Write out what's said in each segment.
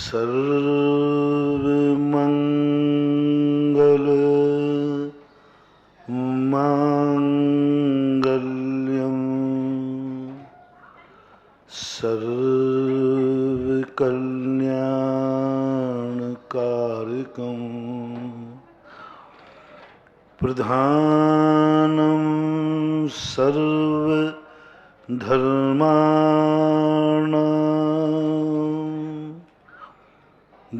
सर्वमंगल मांगल्यम सर्वकल्याणकारकम प्रधानम सर्वधर्माणां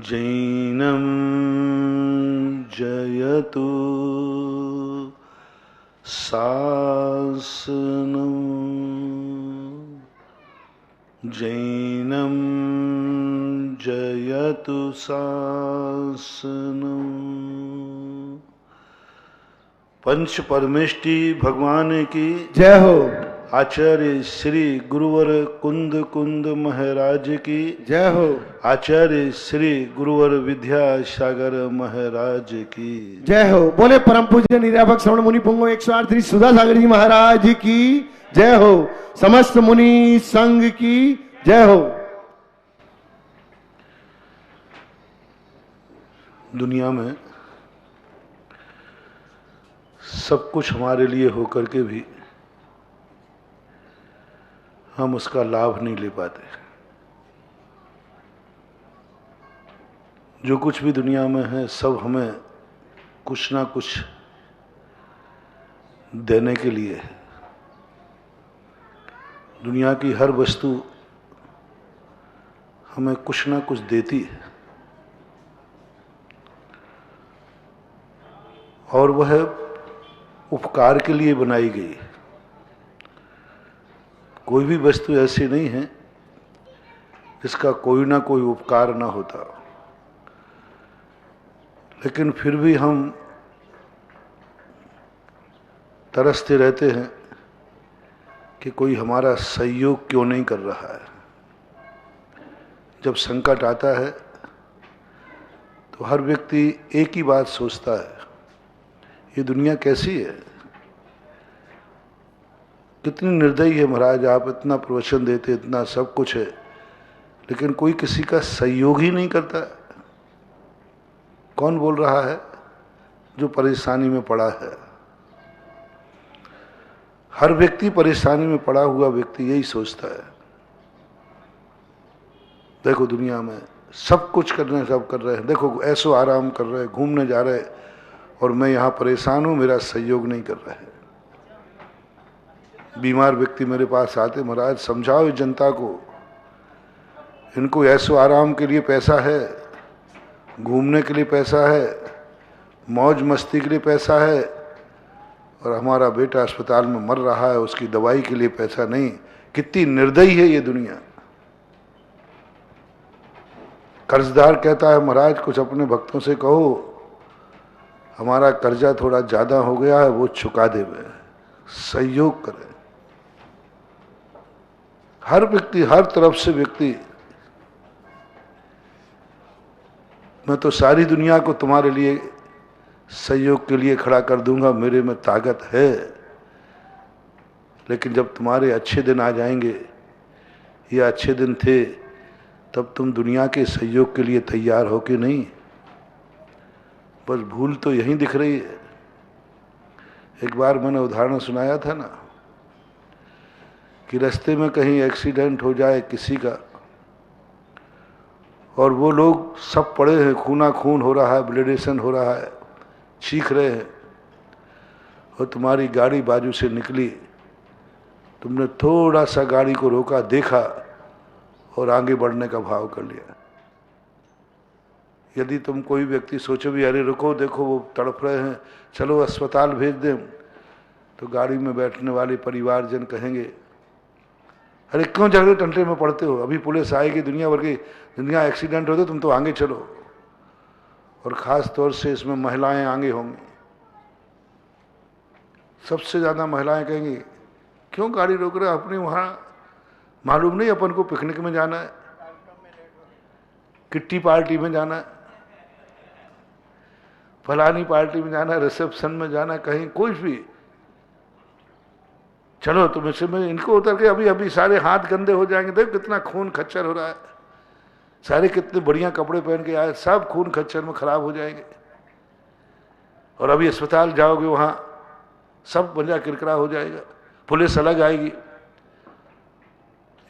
जैनम जयतु शासनम जैनम जयतु शासनम। पंच परमेष्टि भगवान की जय हो। आचार्य श्री गुरुवर कुंद कुंद महाराज की जय हो। आचार्य श्री गुरुवर विद्यासागर महाराज की जय हो। बोले परम पूज्य निराभक श्रवण मुनि पुंगो 108 श्री सुधा सागर जी महाराज की जय हो। समस्त मुनि संघ की जय हो। दुनिया में सब कुछ हमारे लिए होकर के भी हम उसका लाभ नहीं ले पाते। जो कुछ भी दुनिया में है सब हमें कुछ ना कुछ देने के लिए है। दुनिया की हर वस्तु हमें कुछ ना कुछ देती है और वह उपकार के लिए बनाई गई है। कोई भी वस्तु ऐसी नहीं है जिसका कोई ना कोई उपकार ना होता, लेकिन फिर भी हम तरसते रहते हैं कि कोई हमारा सहयोग क्यों नहीं कर रहा है। जब संकट आता है तो हर व्यक्ति एक ही बात सोचता है, ये दुनिया कैसी है, कितनी निर्दयी है महाराज। आप इतना प्रवचन देते, इतना सब कुछ है, लेकिन कोई किसी का सहयोग ही नहीं करता। कौन बोल रहा है? जो परेशानी में पड़ा है। हर व्यक्ति परेशानी में पड़ा हुआ व्यक्ति यही सोचता है। देखो दुनिया में सब कुछ करने सब कर रहे हैं, देखो ऐसो आराम कर रहे हैं, घूमने जा रहे हैं, और मैं यहाँ परेशान हूँ, मेरा सहयोग नहीं कर रहे हैं। बीमार व्यक्ति मेरे पास आते, महाराज समझाओ इस जनता को, इनको ऐसो आराम के लिए पैसा है, घूमने के लिए पैसा है, मौज मस्ती के लिए पैसा है, और हमारा बेटा अस्पताल में मर रहा है, उसकी दवाई के लिए पैसा नहीं। कितनी निर्दयी है ये दुनिया। कर्जदार कहता है महाराज कुछ अपने भक्तों से कहो, हमारा कर्जा थोड़ा ज्यादा हो गया है, वो चुका दे, सहयोग करे। हर व्यक्ति, हर तरफ से व्यक्ति, मैं तो सारी दुनिया को तुम्हारे लिए सहयोग के लिए खड़ा कर दूंगा, मेरे में ताकत है, लेकिन जब तुम्हारे अच्छे दिन आ जाएंगे, ये अच्छे दिन थे, तब तुम दुनिया के सहयोग के लिए तैयार हो कि नहीं। बस भूल तो यहीं दिख रही है। एक बार मैंने उदाहरण सुनाया था ना कि रास्ते में कहीं एक्सीडेंट हो जाए किसी का, और वो लोग सब पड़े हैं, खूना खून हो रहा है, ब्लडेशन हो रहा है, चीख रहे हैं, और तुम्हारी गाड़ी बाजू से निकली, तुमने थोड़ा सा गाड़ी को रोका, देखा और आगे बढ़ने का भाव कर लिया। यदि तुम कोई व्यक्ति सोचो भी अरे रुको, देखो वो तड़प रहे हैं, चलो अस्पताल भेज दें, तो गाड़ी में बैठने वाले परिवारजन कहेंगे अरे क्यों झगड़े टंटे में पड़ते हो, अभी पुलिस आएगी, दुनिया भर की दुनिया एक्सीडेंट होते, तुम तो आगे चलो। और ख़ास तौर से इसमें महिलाएं आगे होंगी। सबसे ज़्यादा महिलाएं कहेंगी क्यों गाड़ी रोक रहे हो, अपनी वहाँ मालूम नहीं अपन को पिकनिक में जाना है, किट्टी पार्टी में जाना है, फलानी पार्टी में जाना है, रिसेप्शन में जाना है, कहीं कुछ भी, चलो तुम इससे में इनको उतर के अभी अभी सारे हाथ गंदे हो जाएंगे, देखो कितना खून खच्चर हो रहा है। सारे कितने बढ़िया कपड़े पहन के आए, सब खून खच्चर में खराब हो जाएंगे। और अभी अस्पताल जाओगे वहां सब बंजा किरकिरा हो जाएगा, पुलिस अलग आएगी।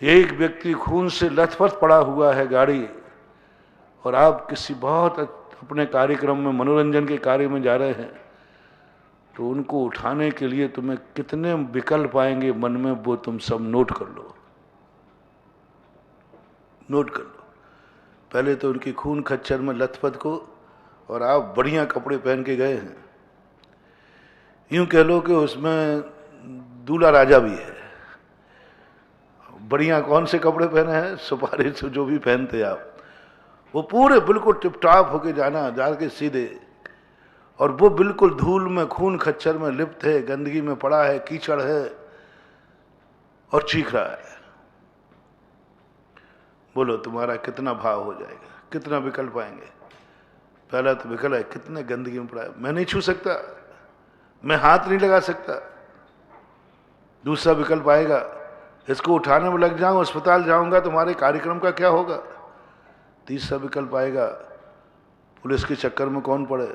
एक व्यक्ति खून से लथपथ पड़ा हुआ है गाड़ी, और आप किसी बहुत अपने कार्यक्रम में, मनोरंजन के कार्य में जा रहे हैं, तो उनको उठाने के लिए तुम्हें कितने विकल्प आएंगे मन में, वो तुम सब नोट कर लो, नोट कर लो। पहले तो उनकी खून खच्चर में लथपथ को, और आप बढ़िया कपड़े पहन के गए हैं। यूं कह लो कि उसमें दूल्हा राजा भी है। बढ़िया कौन से कपड़े पहने हैं? सुपारी से जो भी पहनते आप, वो पूरे बिल्कुल टिपटाप होके जाना, जाके सीधे, और वो बिल्कुल धूल में, खून खच्चर में लिप्त है, गंदगी में पड़ा है, कीचड़ है और चीख रहा है। बोलो तुम्हारा कितना भाव हो जाएगा, कितना विकल्प आएंगे। पहला तो विकल्प है कितने गंदगी में पड़ा है, मैं नहीं छू सकता, मैं हाथ नहीं लगा सकता। दूसरा विकल्प आएगा, इसको उठाने में लग जाऊं, अस्पताल जाऊंगा, तुम्हारे कार्यक्रम का क्या होगा। तीसरा विकल्प आएगा, पुलिस के चक्कर में कौन पड़े,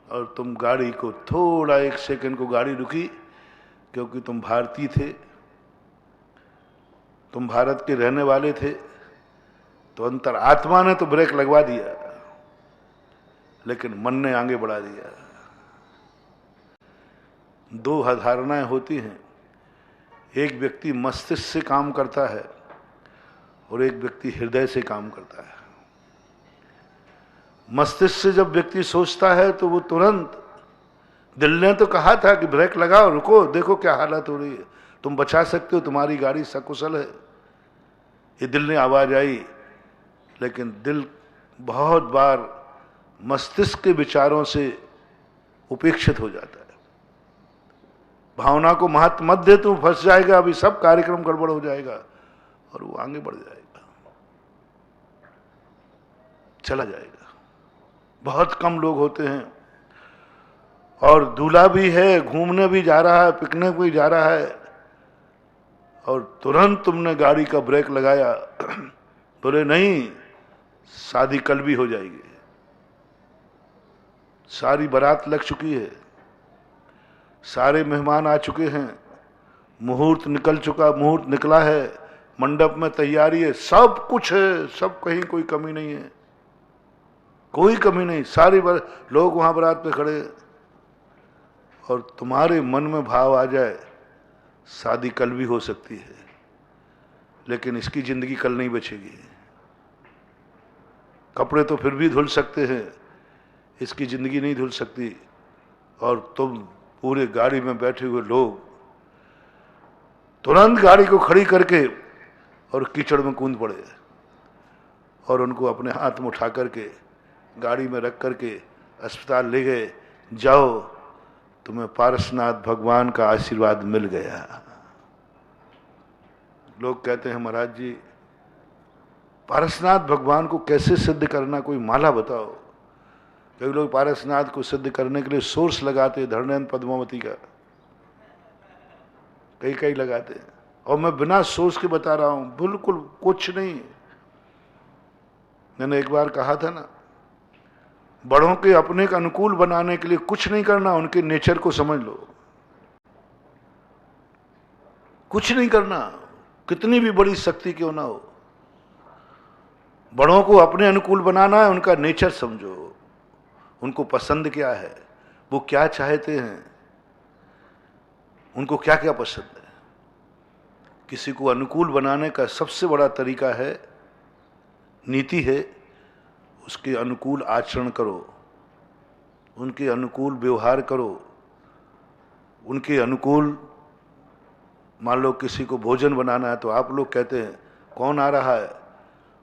और तुम गाड़ी को थोड़ा 1 सेकंड को गाड़ी रुकी, क्योंकि तुम भारतीय थे, तुम भारत के रहने वाले थे, तो अंतर आत्मा ने तो ब्रेक लगवा दिया, लेकिन मन ने आगे बढ़ा दिया। 2 धारणाएं होती हैं, एक व्यक्ति मस्तिष्क से काम करता है और एक व्यक्ति हृदय से काम करता है। मस्तिष्क से जब व्यक्ति सोचता है तो वो तुरंत, दिल ने तो कहा था कि ब्रेक लगाओ, रुको, देखो क्या हालत हो रही है, तुम बचा सकते हो, तुम्हारी गाड़ी सकुशल है, ये दिल ने आवाज आई। लेकिन दिल बहुत बार मस्तिष्क के विचारों से उपेक्षित हो जाता है। भावना को महत्व मत दे, तू फंस जाएगा, अभी सब कार्यक्रम गड़बड़ हो जाएगा, और वो आगे बढ़ जाएगा, चला जाएगा। बहुत कम लोग होते हैं, और दूल्हा भी है, घूमने भी जा रहा है, पिकनिक भी जा रहा है, और तुरंत तुमने गाड़ी का ब्रेक लगाया, बोले नहीं, शादी कल भी हो जाएगी, सारी बारात लग चुकी है, सारे मेहमान आ चुके हैं, मुहूर्त निकल चुका, मुहूर्त निकला है, मंडप में तैयारी है, सब कुछ है, सब, कहीं कोई कमी नहीं है, कोई कमी नहीं, सारे लोग वहां बारात पे खड़े, और तुम्हारे मन में भाव आ जाए शादी कल भी हो सकती है, लेकिन इसकी जिंदगी कल नहीं बचेगी। कपड़े तो फिर भी धुल सकते हैं, इसकी जिंदगी नहीं धुल सकती। और तुम पूरे गाड़ी में बैठे हुए लोग तुरंत गाड़ी को खड़ी करके और कीचड़ में कूद पड़े, और उनको अपने हाथ में उठा करके गाड़ी में रख करके अस्पताल ले गए। जाओ, तुम्हें पारसनाथ भगवान का आशीर्वाद मिल गया। लोग कहते हैं महाराज जी, पारसनाथ भगवान को कैसे सिद्ध करना, कोई माला बताओ। कई लोग पारसनाथ को सिद्ध करने के लिए सोर्स लगाते, धरणेन्द्र पद्मावती का कई लगाते हैं, और मैं बिना सोर्स के बता रहा हूं, बिल्कुल कुछ नहीं। मैंने एक बार कहा था ना, बड़ों के अपने के अनुकूल बनाने के लिए कुछ नहीं करना, उनके नेचर को समझ लो, कुछ नहीं करना, कितनी भी बड़ी शक्ति क्यों ना हो। बड़ों को अपने अनुकूल बनाना है, उनका नेचर समझो, उनको पसंद क्या है, वो क्या चाहते हैं, उनको क्या क्या पसंद है। किसी को अनुकूल बनाने का सबसे बड़ा तरीका है, नीति है, उसके अनुकूल आचरण करो, उनके अनुकूल व्यवहार करो, उनके अनुकूल, मान लो किसी को भोजन बनाना है, तो आप लोग कहते हैं कौन आ रहा है,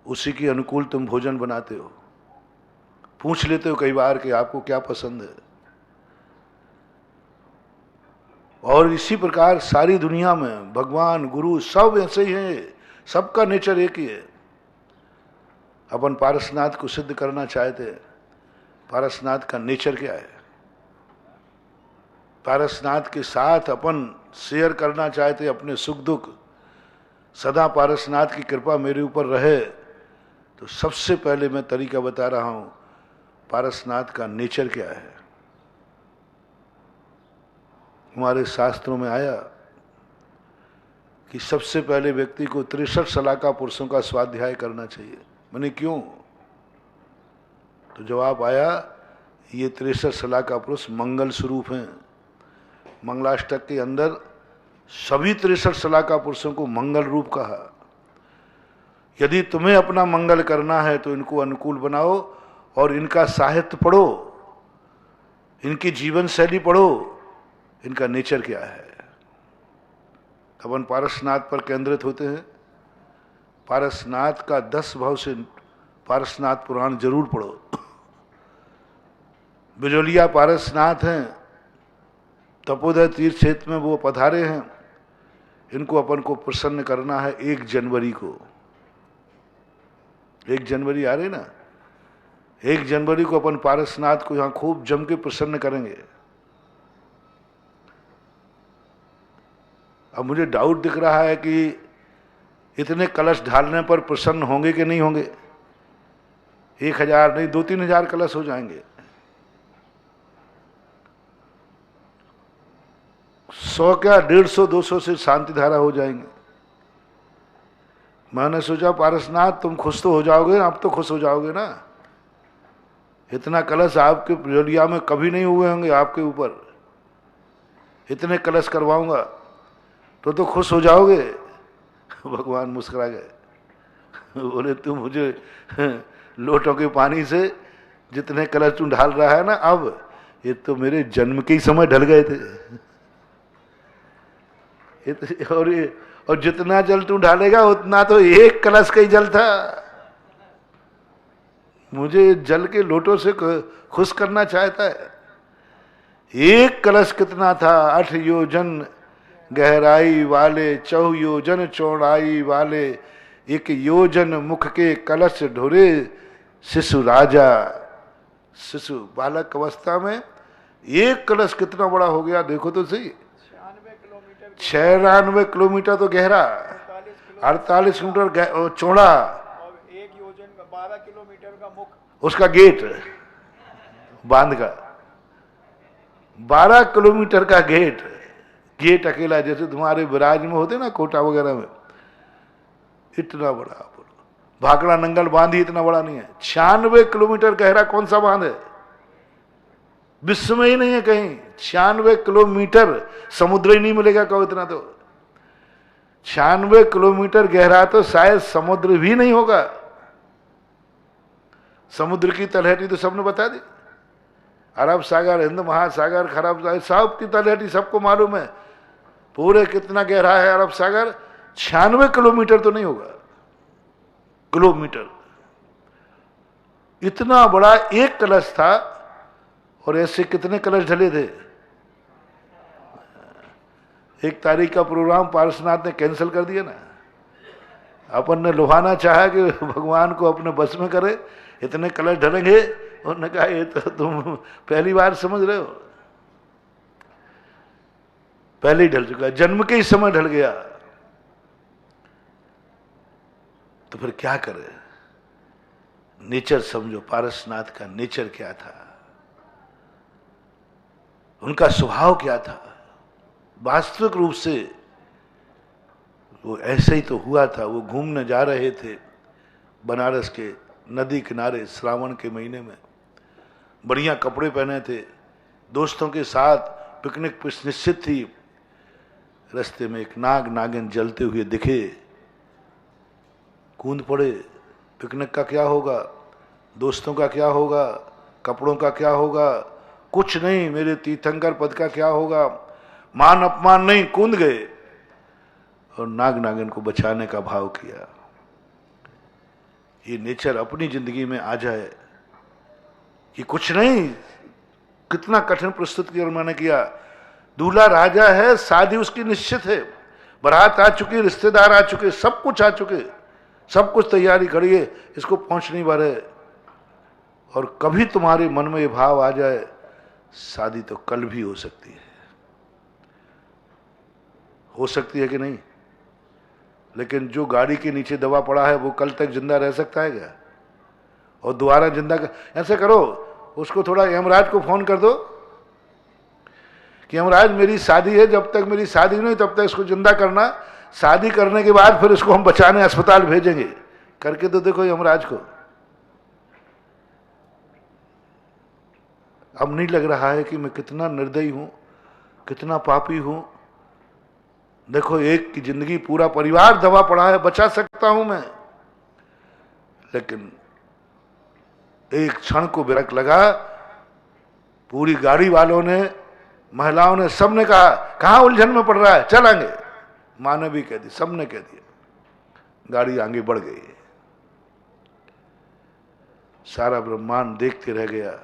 उसी के अनुकूल तुम भोजन बनाते हो, पूछ लेते हो कई बार कि आपको क्या पसंद है। और इसी प्रकार सारी दुनिया में भगवान, गुरु सब ऐसे ही हैं, सबका नेचर एक ही है। अपन पारसनाथ को सिद्ध करना चाहते हैं, पारसनाथ का नेचर क्या है, पारसनाथ के साथ अपन शेयर करना चाहते अपने सुख दुख, सदा पारसनाथ की कृपा मेरे ऊपर रहे, तो सबसे पहले मैं तरीका बता रहा हूं, पारसनाथ का नेचर क्या है। हमारे शास्त्रों में आया कि सबसे पहले व्यक्ति को 63 सलाका पुरुषों का स्वाध्याय करना चाहिए। मैंने क्यों? तो जवाब आया, ये 63 सलाका पुरुष मंगल स्वरूप हैं। मंगलाष्टक के अंदर सभी 63 सलाका पुरुषों को मंगल रूप कहा। यदि तुम्हें अपना मंगल करना है तो इनको अनुकूल बनाओ और इनका साहित्य पढ़ो, इनकी जीवन शैली पढ़ो, इनका नेचर क्या है। अपन पारसनाथ पर केंद्रित होते हैं। पारसनाथ का 10 भाव से पारसनाथ पुराण जरूर पढ़ो। बिजोलिया पारसनाथ हैं, तपोदय तीर्थ क्षेत्र में वो पधारे हैं। इनको अपन को प्रसन्न करना है 1 जनवरी को। 1 जनवरी आ रही ना, 1 जनवरी को अपन पारसनाथ को यहां खूब जम के प्रसन्न करेंगे। अब मुझे डाउट दिख रहा है कि इतने कलश ढालने पर प्रसन्न होंगे कि नहीं होंगे। 1000 नहीं, 2-3 हजार कलश हो जाएंगे। 100 क्या 150-200 से शांति धारा हो जाएंगे। मैंने सोचा पारसनाथ तुम खुश तो हो जाओगे ना, अब तो खुश हो जाओगे ना। इतना कलश आपके बिजोलिया में कभी नहीं हुए होंगे आपके ऊपर। इतने कलश करवाऊंगा तो खुश हो जाओगे। भगवान मुस्कुरा गए, बोले तू मुझे लोटों के पानी से जितने कलश तू ढाल रहा है ना, अब ये तो मेरे जन्म के ही समय ढल गए थे। और जितना जल तू ढालेगा उतना तो 1 कलश का ही जल था। मुझे जल के लोटों से खुश करना चाहता है। 1 कलश कितना था? 8 योजन गहराई वाले, 4 योजन चौड़ाई वाले, 1 योजन मुख के कलश ढोरे शिशु राजा। शिशु बालक अवस्था में 1 कलश कितना बड़ा हो गया, देखो तो सही। 96 किलोमीटर तो गहरा, 48 किलोमीटर चौड़ा, और 1 योजन का 12 किलोमीटर का मुख, उसका गेट बांध का 12 किलोमीटर का गेट अकेला, जैसे तुम्हारे विराज में होते ना कोटा वगैरह में, इतना बड़ा। भाखड़ा नंगल बांध ही इतना बड़ा नहीं है। 96 किलोमीटर गहरा कौन सा बांध है? विश्व में ही नहीं है कहीं। 96 किलोमीटर समुद्र ही नहीं मिलेगा कहो इतना। तो 96 किलोमीटर गहरा तो शायद समुद्र भी नहीं होगा। समुद्र की तलहटी तो सबने बता दी। अरब सागर, हिंद महासागर, खराब सागर, सब की तलहटी सबको मालूम है। पूरे कितना गहरा है अरब सागर? 96 किलोमीटर तो नहीं होगा। किलोमीटर इतना बड़ा 1 कलश था। और ऐसे कितने कलश ढले थे? 1 तारीख का प्रोग्राम पारसनाथ ने कैंसिल कर दिया ना। अपन ने लुभाना चाहा कि भगवान को अपने बस में करे, इतने कलश ढलेंगे। उन्होंने कहा ये तो तुम पहली बार समझ रहे हो, पहले ही ढल चुका, जन्म के ही समय ढल गया। तो फिर क्या करे? नेचर समझो, पारसनाथ का नेचर क्या था, उनका स्वभाव क्या था। वास्तविक रूप से वो ऐसे ही तो हुआ था। वो घूमने जा रहे थे बनारस के नदी किनारे श्रावण के महीने में, बढ़िया कपड़े पहने थे, दोस्तों के साथ पिकनिक पर निश्चित थी। रास्ते में एक नागिन जलते हुए दिखे, कूद पड़े। पिकनिक का क्या होगा, दोस्तों का क्या होगा, कपड़ों का क्या होगा, कुछ नहीं, मेरे तीर्थंकर पद का क्या होगा, मान अपमान नहीं, कूद गए और नागिन को बचाने का भाव किया। ये नेचर अपनी जिंदगी में आ जाए कि कुछ नहीं। कितना कठिन प्रस्तुति मैंने किया। दूल्हा राजा है, शादी उसकी निश्चित है, बारात आ चुकी, रिश्तेदार आ चुके, सब कुछ आ चुके, सब कुछ तैयारी खड़ी है, इसको पहुंच नहीं पा रहे। और कभी तुम्हारे मन में ये भाव आ जाए शादी तो कल भी हो सकती है कि नहीं? लेकिन जो गाड़ी के नीचे दबा पड़ा है वो कल तक जिंदा रह सकता है क्या? और दोबारा जिंदा कर, ऐसे करो, उसको थोड़ा यमराज को फोन कर दो कि यमराज मेरी शादी है, जब तक मेरी शादी नहीं तब तक इसको जिंदा करना, शादी करने के बाद फिर इसको हम बचाने अस्पताल भेजेंगे। करके तो देखो यमराज को। अब नहीं लग रहा है कि मैं कितना निर्दयी हूं, कितना पापी हूं। देखो, एक की जिंदगी पूरा परिवार दबा पड़ा है, बचा सकता हूं मैं, लेकिन एक क्षण को बिरक लगा। पूरी गाड़ी वालों ने, महिलाओं ने, सबने कहा कहां उलझन में पड़ रहा है, चलेंगे। मां ने भी कह दी, सबने कह दिया, गाड़ी आगे बढ़ गई। सारा ब्रह्मांड देखते रह गया।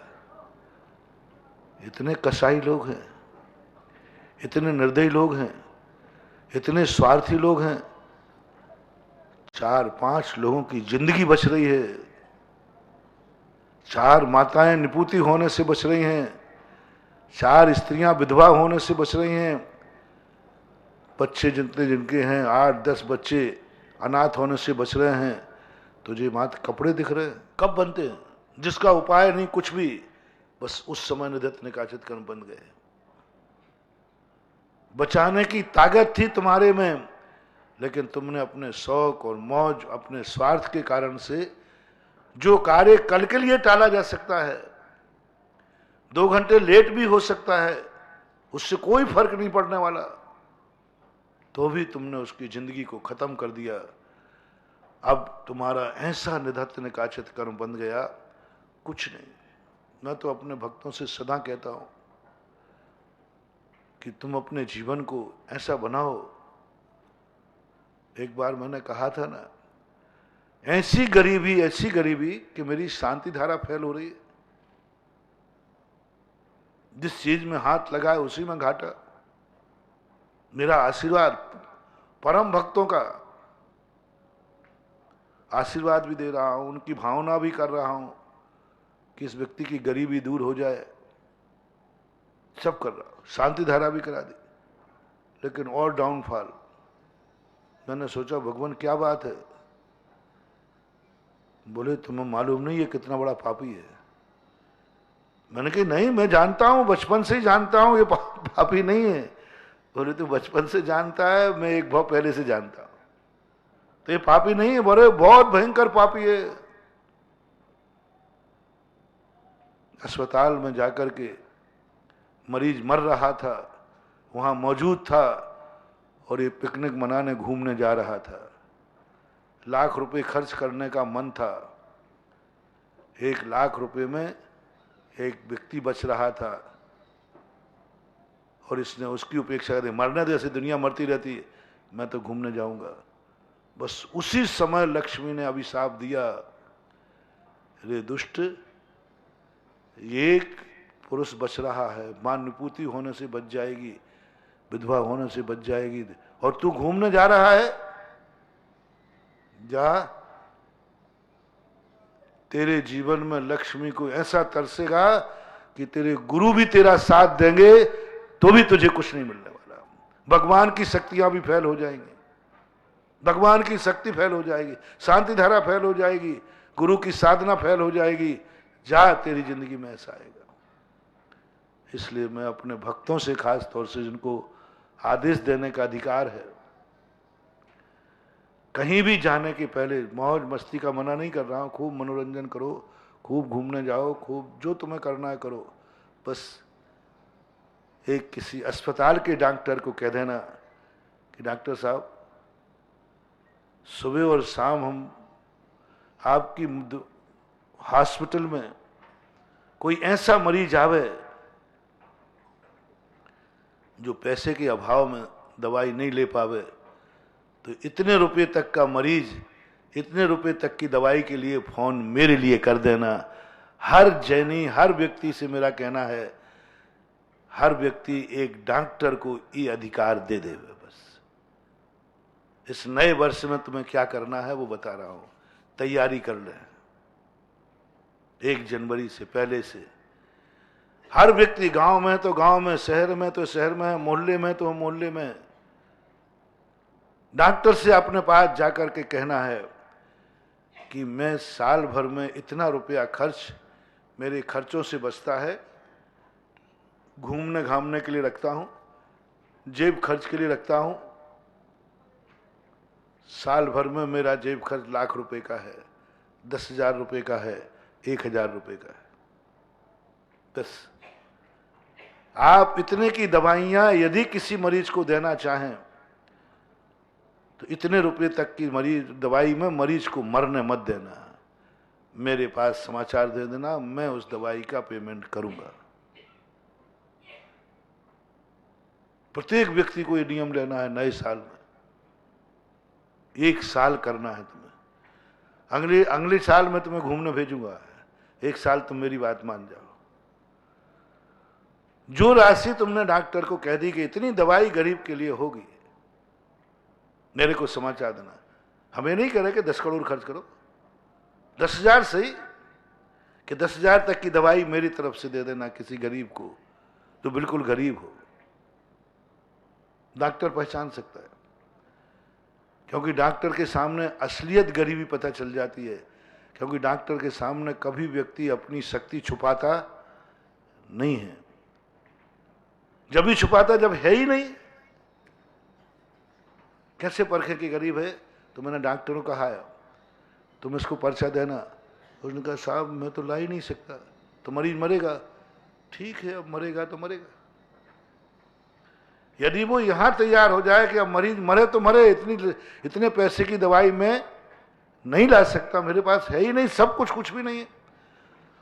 इतने कसाई लोग हैं, इतने निर्दयी लोग हैं, इतने स्वार्थी लोग हैं। 4-5 लोगों की जिंदगी बच रही है, 4 माताएं निपुती होने से बच रही हैं, 4 स्त्रियां विधवा होने से बच रही हैं, बच्चे जितने जिनके हैं 8-10 बच्चे अनाथ होने से बच रहे हैं। तुझे मात्र कपड़े दिख रहे हैं, कब बनते हैं, जिसका उपाय नहीं कुछ भी, बस उस समय निधत निकाचित कर्म बन गए। बचाने की ताकत थी तुम्हारे में, लेकिन तुमने अपने शौक और मौज, अपने स्वार्थ के कारण से जो कार्य कल के लिए टाला जा सकता है, 2 घंटे लेट भी हो सकता है, उससे कोई फर्क नहीं पड़ने वाला, तो भी तुमने उसकी जिंदगी को खत्म कर दिया। अब तुम्हारा ऐसा निधत्त निकाचित कर्म बन गया, कुछ नहीं। मैं तो अपने भक्तों से सदा कहता हूं कि तुम अपने जीवन को ऐसा बनाओ। एक बार मैंने कहा था ना, ऐसी गरीबी कि मेरी शांति धारा फैल हो रही है, जिस चीज में हाथ लगाए उसी में घाटा। मेरा आशीर्वाद, परम भक्तों का आशीर्वाद भी दे रहा हूं, उनकी भावना भी कर रहा हूं कि इस व्यक्ति की गरीबी दूर हो जाए, सब कर रहा हूं, शांति धारा भी करा दी। लेकिन और डाउनफॉल। मैंने सोचा भगवान क्या बात है? बोले तुम्हें मालूम नहीं ये कितना बड़ा पापी है। मैंने कहा नहीं, मैं जानता हूं, बचपन से ही जानता हूं ये पापी नहीं है। बोले तू बचपन से जानता है, मैं एक भाव पहले से जानता हूं, तो ये पापी नहीं है। बोले बहुत भयंकर पापी है। अस्पताल में जाकर के मरीज मर रहा था, वहां मौजूद था, और ये पिकनिक मनाने घूमने जा रहा था। लाख रुपए खर्च करने का मन था। 1 लाख रुपए में एक व्यक्ति बच रहा था, और इसने उसकी उपेक्षा कर दी। मरने दे, ऐसी दुनिया मरती रहती है, मैं तो घूमने जाऊंगा। बस उसी समय लक्ष्मी ने अभिशाप दिया, रे दुष्ट, एक पुरुष बच रहा है, मां निपुती होने से बच जाएगी, विधवा होने से बच जाएगी, और तू घूमने जा रहा है। जा, तेरे जीवन में लक्ष्मी को ऐसा तरसेगा कि तेरे गुरु भी तेरा साथ देंगे तो भी तुझे कुछ नहीं मिलने वाला। भगवान की शक्तियां भी फैल हो जाएंगी, भगवान की शक्ति फैल हो जाएगी, शांति धारा फैल हो जाएगी, गुरु की साधना फैल हो जाएगी। जा, तेरी जिंदगी में ऐसा आएगा। इसलिए मैं अपने भक्तों से, खास तौर से जिनको आदेश देने का अधिकार है, कहीं भी जाने के पहले मौज मस्ती का मना नहीं कर रहा हूं, खूब मनोरंजन करो, खूब घूमने जाओ, खूब जो तुम्हें करना है करो। बस एक किसी अस्पताल के डॉक्टर को कह देना कि डॉक्टर साहब, सुबह और शाम हम आपकी हॉस्पिटल में कोई ऐसा मरीज आवे जो पैसे के अभाव में दवाई नहीं ले पावे, तो इतने रुपए तक का मरीज, इतने रुपए तक की दवाई के लिए फोन मेरे लिए कर देना। हर जैनी, हर व्यक्ति से मेरा कहना है, हर व्यक्ति एक डॉक्टर को ये अधिकार दे दे। बस इस नए वर्ष में तुम्हें क्या करना है वो बता रहा हूं, तैयारी कर ले। 1 जनवरी से पहले से हर व्यक्ति, गांव में तो गांव में, शहर में तो शहर में, मोहल्ले में तो मोहल्ले में, डॉक्टर से अपने पास जाकर के कहना है कि मैं साल भर में इतना रुपया खर्च मेरे खर्चों से बचता है, घूमने घामने के लिए रखता हूं, जेब खर्च के लिए रखता हूं। साल भर में मेरा जेब खर्च ₹1,00,000 का है, 10,000 रुपये का है, 1,000 रुपये का है। बस आप इतने की दवाइयां यदि किसी मरीज को देना चाहें तो इतने रुपए तक की दवाई में मरीज को मरने मत देना। मेरे पास समाचार दे देना, मैं उस दवाई का पेमेंट करूंगा। प्रत्येक व्यक्ति को ये नियम लेना है नए साल में। 1 साल करना है तुम्हें। अगले साल में तुम्हें घूमने भेजूंगा, 1 साल तुम मेरी बात मान जाओ। जो राशि तुमने डॉक्टर को कह दी कि इतनी दवाई गरीब के लिए होगी, मेरे को समाचार देना। हमें नहीं कह रहे कि 10 करोड़ खर्च करो, 10,000 सही, कि 10,000 तक की दवाई मेरी तरफ से दे देना किसी गरीब को जो बिल्कुल गरीब हो। डॉक्टर पहचान सकता है, क्योंकि डॉक्टर के सामने असलियत गरीबी पता चल जाती है। क्योंकि डॉक्टर के सामने कभी व्यक्ति अपनी शक्ति छुपाता नहीं है। जब भी छुपाता जब है ही नहीं। कैसे परखे कि गरीब है? तो मैंने डॉक्टरों को कहा है तुम इसको पर्चा देना। उसने कहा साहब मैं तो ला ही नहीं सकता, तो मरीज मरेगा। ठीक है, अब मरेगा तो मरेगा। यदि वो यहां तैयार हो जाए कि अब मरीज मरे तो मरे, इतने पैसे की दवाई मैं नहीं ला सकता, मेरे पास है ही नहीं, सब कुछ भी नहीं है,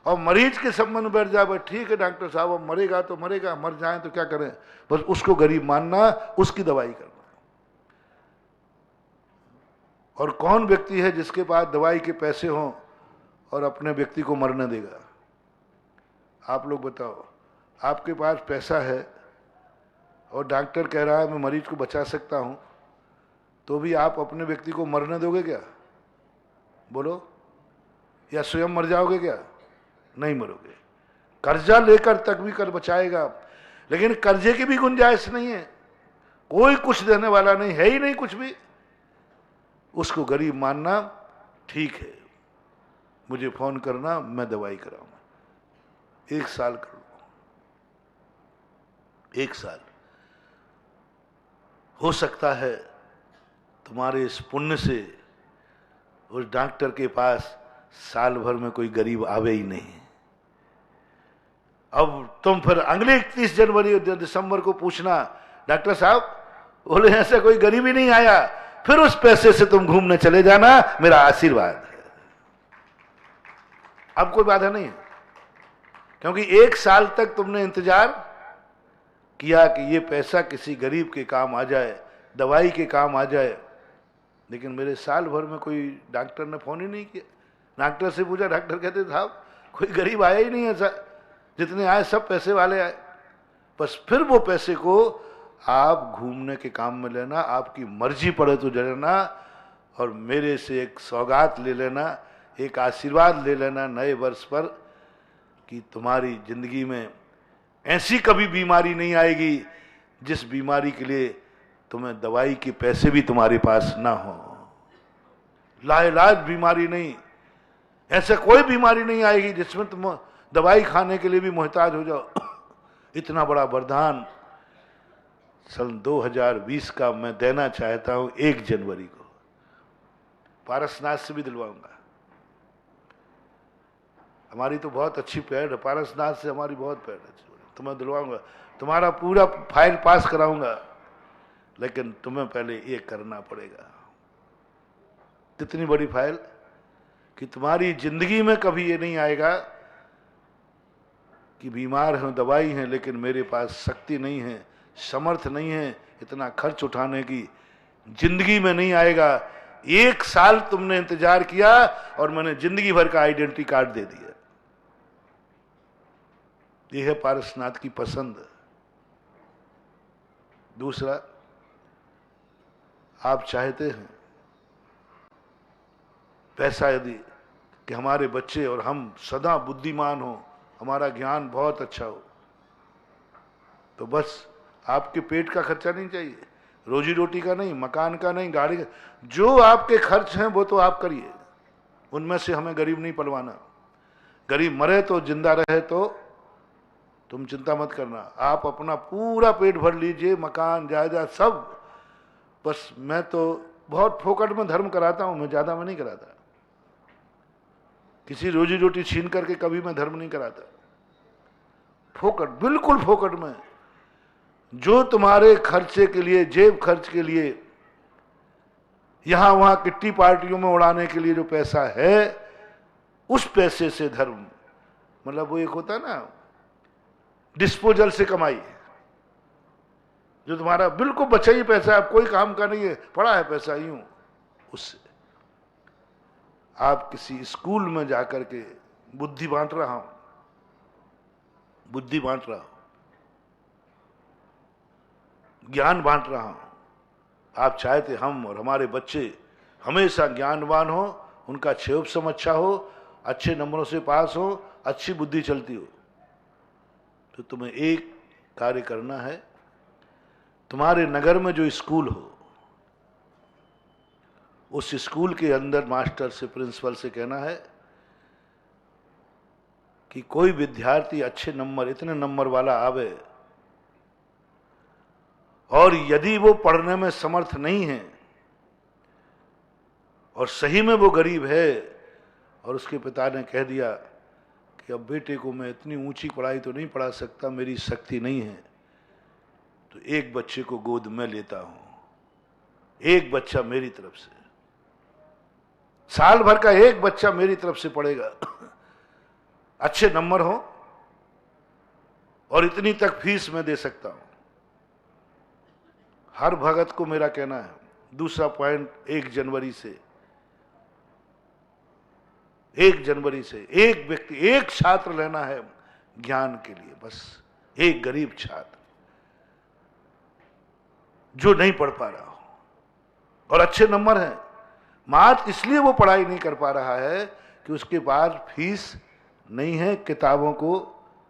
और मरीज के संबंध में बैठ जाए, ठीक है डॉक्टर साहब अब मरेगा तो मरेगा, मर जाए तो क्या करें, बस उसको गरीब मानना, उसकी दवाई करना। और कौन व्यक्ति है जिसके पास दवाई के पैसे हों और अपने व्यक्ति को मरने देगा? आप लोग बताओ। आपके पास पैसा है और डॉक्टर कह रहा है मैं मरीज को बचा सकता हूं, तो भी आप अपने व्यक्ति को मरने दोगे क्या? बोलो, या स्वयं मर जाओगे क्या? नहीं मरोगे। कर्जा लेकर तक भी कर बचाएगा, लेकिन कर्जे की भी गुंजाइश नहीं है, कोई कुछ देने वाला नहीं है ही नहीं कुछ भी, उसको गरीब मानना। ठीक है, मुझे फोन करना, मैं दवाई कराऊंगा। 1 साल कर लो, 1 साल। हो सकता है तुम्हारे इस पुण्य से उस डॉक्टर के पास साल भर में कोई गरीब आवे ही नहीं। अब तुम फिर अगले 31 जनवरी दिसंबर को पूछना डॉक्टर साहब बोले ऐसा कोई गरीब ही नहीं आया, फिर उस पैसे से तुम घूमने चले जाना, मेरा आशीर्वाद है। अब कोई बाधा नहीं है, क्योंकि 1 साल तक तुमने इंतजार किया कि ये पैसा किसी गरीब के काम आ जाए, दवाई के काम आ जाए। लेकिन मेरे साल भर में कोई डॉक्टर ने फोन ही नहीं किया। डॉक्टर से पूछा, डॉक्टर कहते साहब कोई गरीब आया ही नहीं ऐसा, जितने आए सब पैसे वाले आए। बस फिर वो पैसे को आप घूमने के काम में लेना, आपकी मर्जी पड़े तो लेना, और मेरे से एक सौगात ले लेना, एक आशीर्वाद ले लेना नए वर्ष पर, कि तुम्हारी जिंदगी में ऐसी कभी बीमारी नहीं आएगी जिस बीमारी के लिए तुम्हें दवाई के पैसे भी तुम्हारे पास ना हो। लाइलाज बीमारी नहीं, ऐसा कोई बीमारी नहीं आएगी जिसमें तुम दवाई खाने के लिए भी मोहताज हो जाओ। इतना बड़ा वरदान सन 2020 का मैं देना चाहता हूं 1 जनवरी को। पारसनाथ से भी दिलवाऊंगा। हमारी तो बहुत अच्छी पैड है, पारसनाथ से हमारी बहुत पैड अच्छी, तो मैं दिलवाऊंगा, तुम्हारा पूरा फाइल पास कराऊंगा। लेकिन तुम्हें पहले ये करना पड़ेगा। कितनी बड़ी फाइल कि तुम्हारी जिंदगी में कभी ये नहीं आएगा कि बीमार हूं, दवाई है, लेकिन मेरे पास शक्ति नहीं है, समर्थ नहीं है इतना खर्च उठाने की। जिंदगी में नहीं आएगा। 1 साल तुमने इंतजार किया और मैंने जिंदगी भर का आइडेंटिटी कार्ड दे दिया। यह है पारसनाथ की पसंद। दूसरा, आप चाहते हैं पैसा यदि कि हमारे बच्चे और हम सदा बुद्धिमान हो, हमारा ज्ञान बहुत अच्छा हो, तो बस आपके पेट का खर्चा नहीं चाहिए, रोजी रोटी का नहीं, मकान का नहीं, गाड़ी का, जो आपके खर्च हैं वो तो आप करिए। उनमें से हमें गरीब नहीं पलवाना। गरीब मरे तो जिंदा रहे तो तुम चिंता मत करना, आप अपना पूरा पेट भर लीजिए, मकान जायदाद सब। बस मैं तो बहुत फोकट में धर्म कराता हूं, मैं ज्यादा में नहीं कराता। किसी रोजी रोटी छीन करके कभी मैं धर्म नहीं कराता। फोकट, बिल्कुल फोकट में। जो तुम्हारे खर्चे के लिए, जेब खर्च के लिए, यहां वहां किट्टी पार्टियों में उड़ाने के लिए जो पैसा है, उस पैसे से धर्म, मतलब वो एक होता है ना डिस्पोजल से कमाई, जो तुम्हारा बिल्कुल बचा ही पैसा, अब कोई काम का नहीं है, पड़ा है पैसा यूं, उससे आप किसी स्कूल में जाकर के बुद्धि बांट रहा हूं, बुद्धि बांट रहा हूं, ज्ञान बांट रहा हूं। आप चाहते हम और हमारे बच्चे हमेशा ज्ञानवान हो, उनका क्षयोपसम अच्छा हो, अच्छे नंबरों से पास हो, अच्छी बुद्धि चलती हो। तो तुम्हें एक कार्य करना है, तुम्हारे नगर में जो स्कूल हो, उस स्कूल के अंदर मास्टर से, प्रिंसिपल से कहना है कि कोई विद्यार्थी अच्छे नंबर, इतने नंबर वाला आवे, और यदि वो पढ़ने में समर्थ नहीं है और सही में वो गरीब है और उसके पिता ने कह दिया कि अब बेटे को मैं इतनी ऊंची पढ़ाई तो नहीं पढ़ा सकता, मेरी शक्ति नहीं है, तो एक बच्चे को गोद में लेता हूं, एक बच्चा मेरी तरफ से, साल भर का एक बच्चा मेरी तरफ से पढ़ेगा, अच्छे नंबर हो और इतनी तक फीस मैं दे सकता हूं। हर भगत को मेरा कहना है। दूसरा पॉइंट, 1 जनवरी से, 1 जनवरी से एक व्यक्ति, एक छात्र लेना है ज्ञान के लिए, बस एक गरीब छात्र जो नहीं पढ़ पा रहा हो और अच्छे नंबर हैं, मात्र इसलिए वो पढ़ाई नहीं कर पा रहा है कि उसके पास फीस नहीं है, किताबों को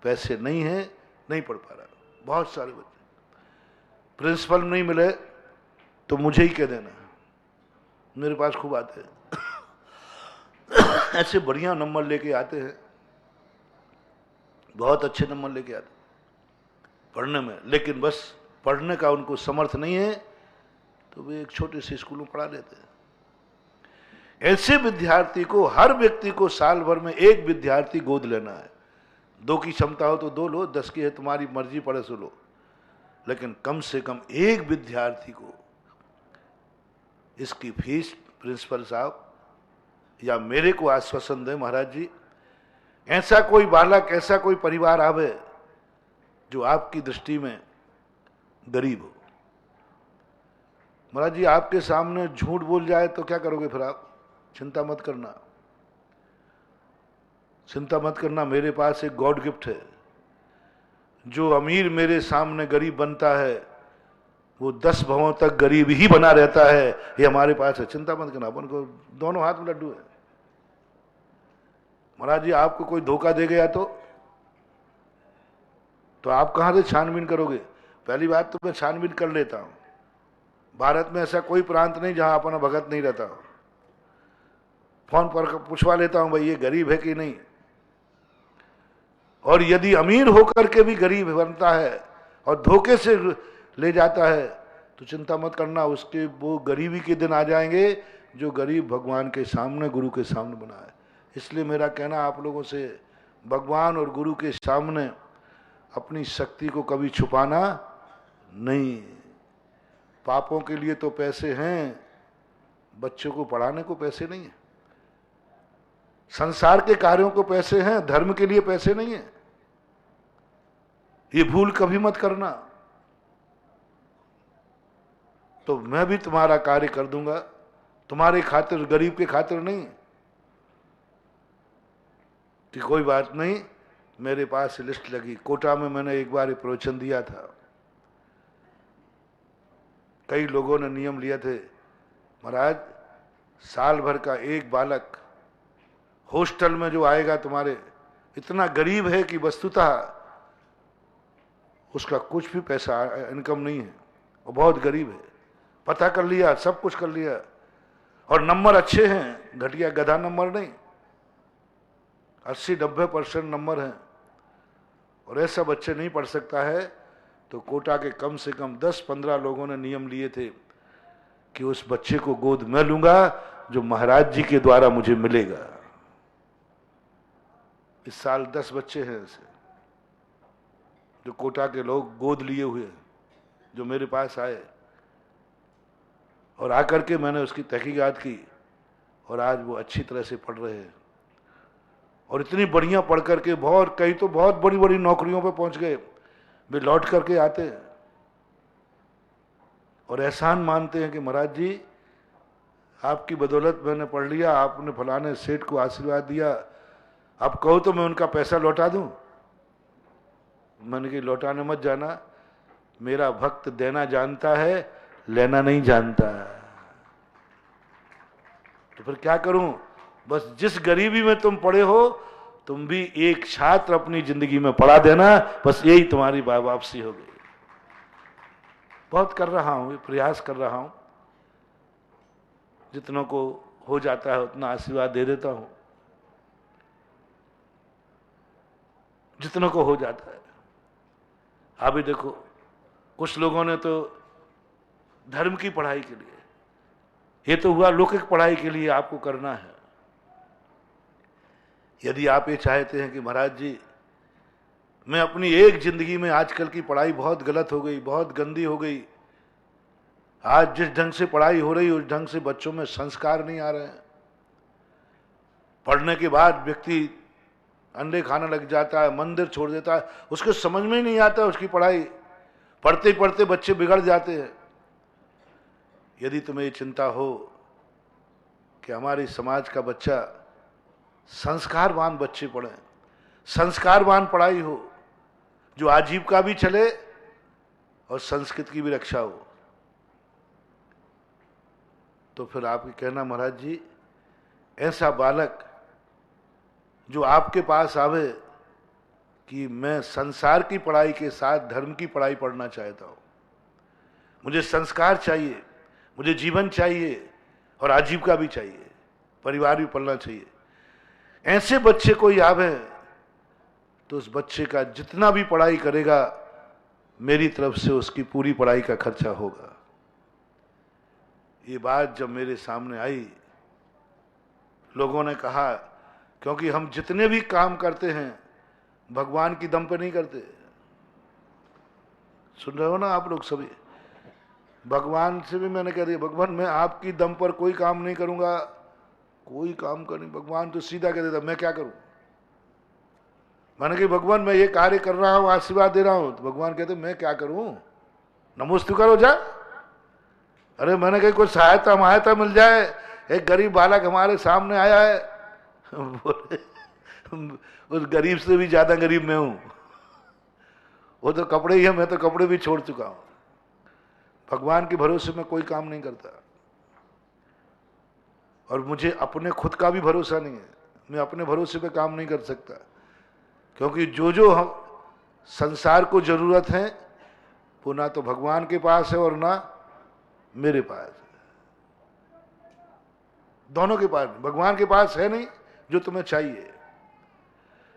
पैसे नहीं है, नहीं पढ़ पा रहा। बहुत सारे बच्चे, प्रिंसिपल नहीं मिले तो मुझे ही कह देना, मेरे पास खूब आते हैं ऐसे बढ़िया नंबर लेके आते हैं, बहुत अच्छे नंबर लेके आते पढ़ने में, लेकिन बस पढ़ने का उनको समर्थ नहीं है, तो वे एक छोटे से स्कूल में पढ़ा देते हैं। ऐसे विद्यार्थी को, हर व्यक्ति को साल भर में एक विद्यार्थी गोद लेना है। 2 की क्षमता हो तो 2 लो, 10 की है तुम्हारी मर्जी, पढ़े सो लो, लेकिन कम से कम एक विद्यार्थी को इसकी फीस प्रिंसिपल साहब या मेरे को आश्वासन दें, महाराज जी, ऐसा कोई बालक, ऐसा कोई परिवार आवे जो आपकी दृष्टि में गरीब हो। महाराज जी आपके सामने झूठ बोल जाए तो क्या करोगे फिर आप? चिंता मत करना, चिंता मत करना, मेरे पास एक गॉड गिफ्ट है। जो अमीर मेरे सामने गरीब बनता है वो 10 भवों तक गरीब ही बना रहता है, ये हमारे पास है। चिंता मत करना, अपन को दोनों हाथ में लड्डू है। महाराज जी आपको कोई धोखा दे गया तो आप कहां से छानबीन करोगे? पहली बात तो मैं छानबीन कर लेता हूं, भारत में ऐसा कोई प्रांत नहीं जहां अपना भगत नहीं रहता हो। फोन पर पूछवा लेता हूं भाई ये गरीब है कि नहीं, और यदि अमीर होकर के भी गरीब बनता है और धोखे से ले जाता है तो चिंता मत करना, उसके वो गरीबी के दिन आ जाएंगे जो गरीब भगवान के सामने, गुरु के सामने बना है। इसलिए मेरा कहना आप लोगों से, भगवान और गुरु के सामने अपनी शक्ति को कभी छुपाना नहीं। पापों के लिए तो पैसे हैं, बच्चों को पढ़ाने को पैसे नहीं है। संसार के कार्यों को पैसे हैं, धर्म के लिए पैसे नहीं है। ये भूल कभी मत करना। तो मैं भी तुम्हारा कार्य कर दूंगा, तुम्हारे खातिर, गरीब के खातिर नहीं कि कोई बात नहीं। मेरे पास लिस्ट लगी, कोटा में मैंने एक बार प्रवचन दिया था, कई लोगों ने नियम लिए थे, महाराज साल भर का एक बालक हॉस्टल में जो आएगा तुम्हारे, इतना गरीब है कि वस्तुतः उसका कुछ भी पैसा इनकम नहीं है, वो बहुत गरीब है। पता कर लिया, सब कुछ कर लिया, और नंबर अच्छे हैं, घटिया गधा नंबर नहीं, 80-90% नंबर हैं। और ऐसा बच्चे नहीं पढ़ सकता है तो कोटा के कम से कम 10-15 लोगों ने नियम लिए थे कि उस बच्चे को गोद मैं लूंगा जो महाराज जी के द्वारा मुझे मिलेगा। इस साल 10 बच्चे हैं ऐसे जो कोटा के लोग गोद लिए हुए हैं, जो मेरे पास आए और आकर के मैंने उसकी तहकीकात की और आज वो अच्छी तरह से पढ़ रहे हैं और इतनी बढ़िया पढ़ करके बहुत, कई तो बहुत बड़ी बड़ी नौकरियों पे पहुंच गए। वे लौट करके आते हैं और एहसान मानते हैं कि महाराज जी आपकी बदौलत मैंने पढ़ लिया, आपने फलाने सेठ को आशीर्वाद दिया, अब कहो तो मैं उनका पैसा लौटा दूं। मैंने कहा लौटाने मत जाना, मेरा भक्त देना जानता है, लेना नहीं जानता। तो फिर क्या करूं? बस जिस गरीबी में तुम पड़े हो तुम भी एक छात्र अपनी जिंदगी में पढ़ा देना, बस यही तुम्हारी वापसी हो गई। बहुत कर रहा हूं, प्रयास कर रहा हूं, जितनों को हो जाता है उतना आशीर्वाद दे देता हूं, जितनों को हो जाता है। अभी देखो कुछ लोगों ने तो धर्म की पढ़ाई के लिए, ये तो हुआ लौकिक पढ़ाई के लिए आपको करना है। यदि आप ये चाहते हैं कि महाराज जी मैं अपनी एक जिंदगी में, आजकल की पढ़ाई बहुत गलत हो गई, बहुत गंदी हो गई, आज जिस ढंग से पढ़ाई हो रही उस ढंग से बच्चों में संस्कार नहीं आ रहे हैं। पढ़ने के बाद व्यक्ति अंडे खाने लग जाता है, मंदिर छोड़ देता है, उसको समझ में ही नहीं आता उसकी पढ़ाई, पढ़ते पढ़ते बच्चे बिगड़ जाते हैं। यदि तुम्हें ये चिंता हो कि हमारे समाज का बच्चा संस्कारवान बच्चे पढ़े, संस्कारवान पढ़ाई हो जो आजीविका भी चले और संस्कृत की भी रक्षा हो, तो फिर आप कहना महाराज जी ऐसा बालक जो आपके पास आवे कि मैं संसार की पढ़ाई के साथ धर्म की पढ़ाई पढ़ना चाहता हूं, मुझे संस्कार चाहिए, मुझे जीवन चाहिए और आजीविका भी चाहिए, परिवार भी पलना चाहिए, ऐसे बच्चे कोई आवे तो उस बच्चे का जितना भी पढ़ाई करेगा मेरी तरफ से उसकी पूरी पढ़ाई का खर्चा होगा। ये बात जब मेरे सामने आई, लोगों ने कहा, क्योंकि हम जितने भी काम करते हैं भगवान की दम पे नहीं करते। सुन रहे हो ना आप लोग सभी? भगवान से भी मैंने कह दिया, भगवान मैं आपकी दम पर कोई काम नहीं करूंगा, कोई काम कर नहीं। भगवान तो सीधा कह देता मैं क्या करूं? मैंने कहा भगवान मैं ये कार्य कर रहा हूं, आशीर्वाद दे रहा हूं, तो भगवान कहते मैं क्या करूं, नमोस्तु करो जा। अरे मैंने कहा कोई सहायता मिल जाए, एक गरीब बालक हमारे सामने आया है, बोले उस गरीब से भी ज्यादा गरीब मैं हूं, वो तो कपड़े ही है, मैं तो कपड़े भी छोड़ चुका हूं। भगवान के भरोसे में कोई काम नहीं करता और मुझे अपने खुद का भी भरोसा नहीं है, मैं अपने भरोसे पे काम नहीं कर सकता, क्योंकि जो हम संसार को जरूरत है वो ना तो भगवान के पास है और ना मेरे पास है, दोनों के पास। भगवान के पास है नहीं जो तुम्हें चाहिए,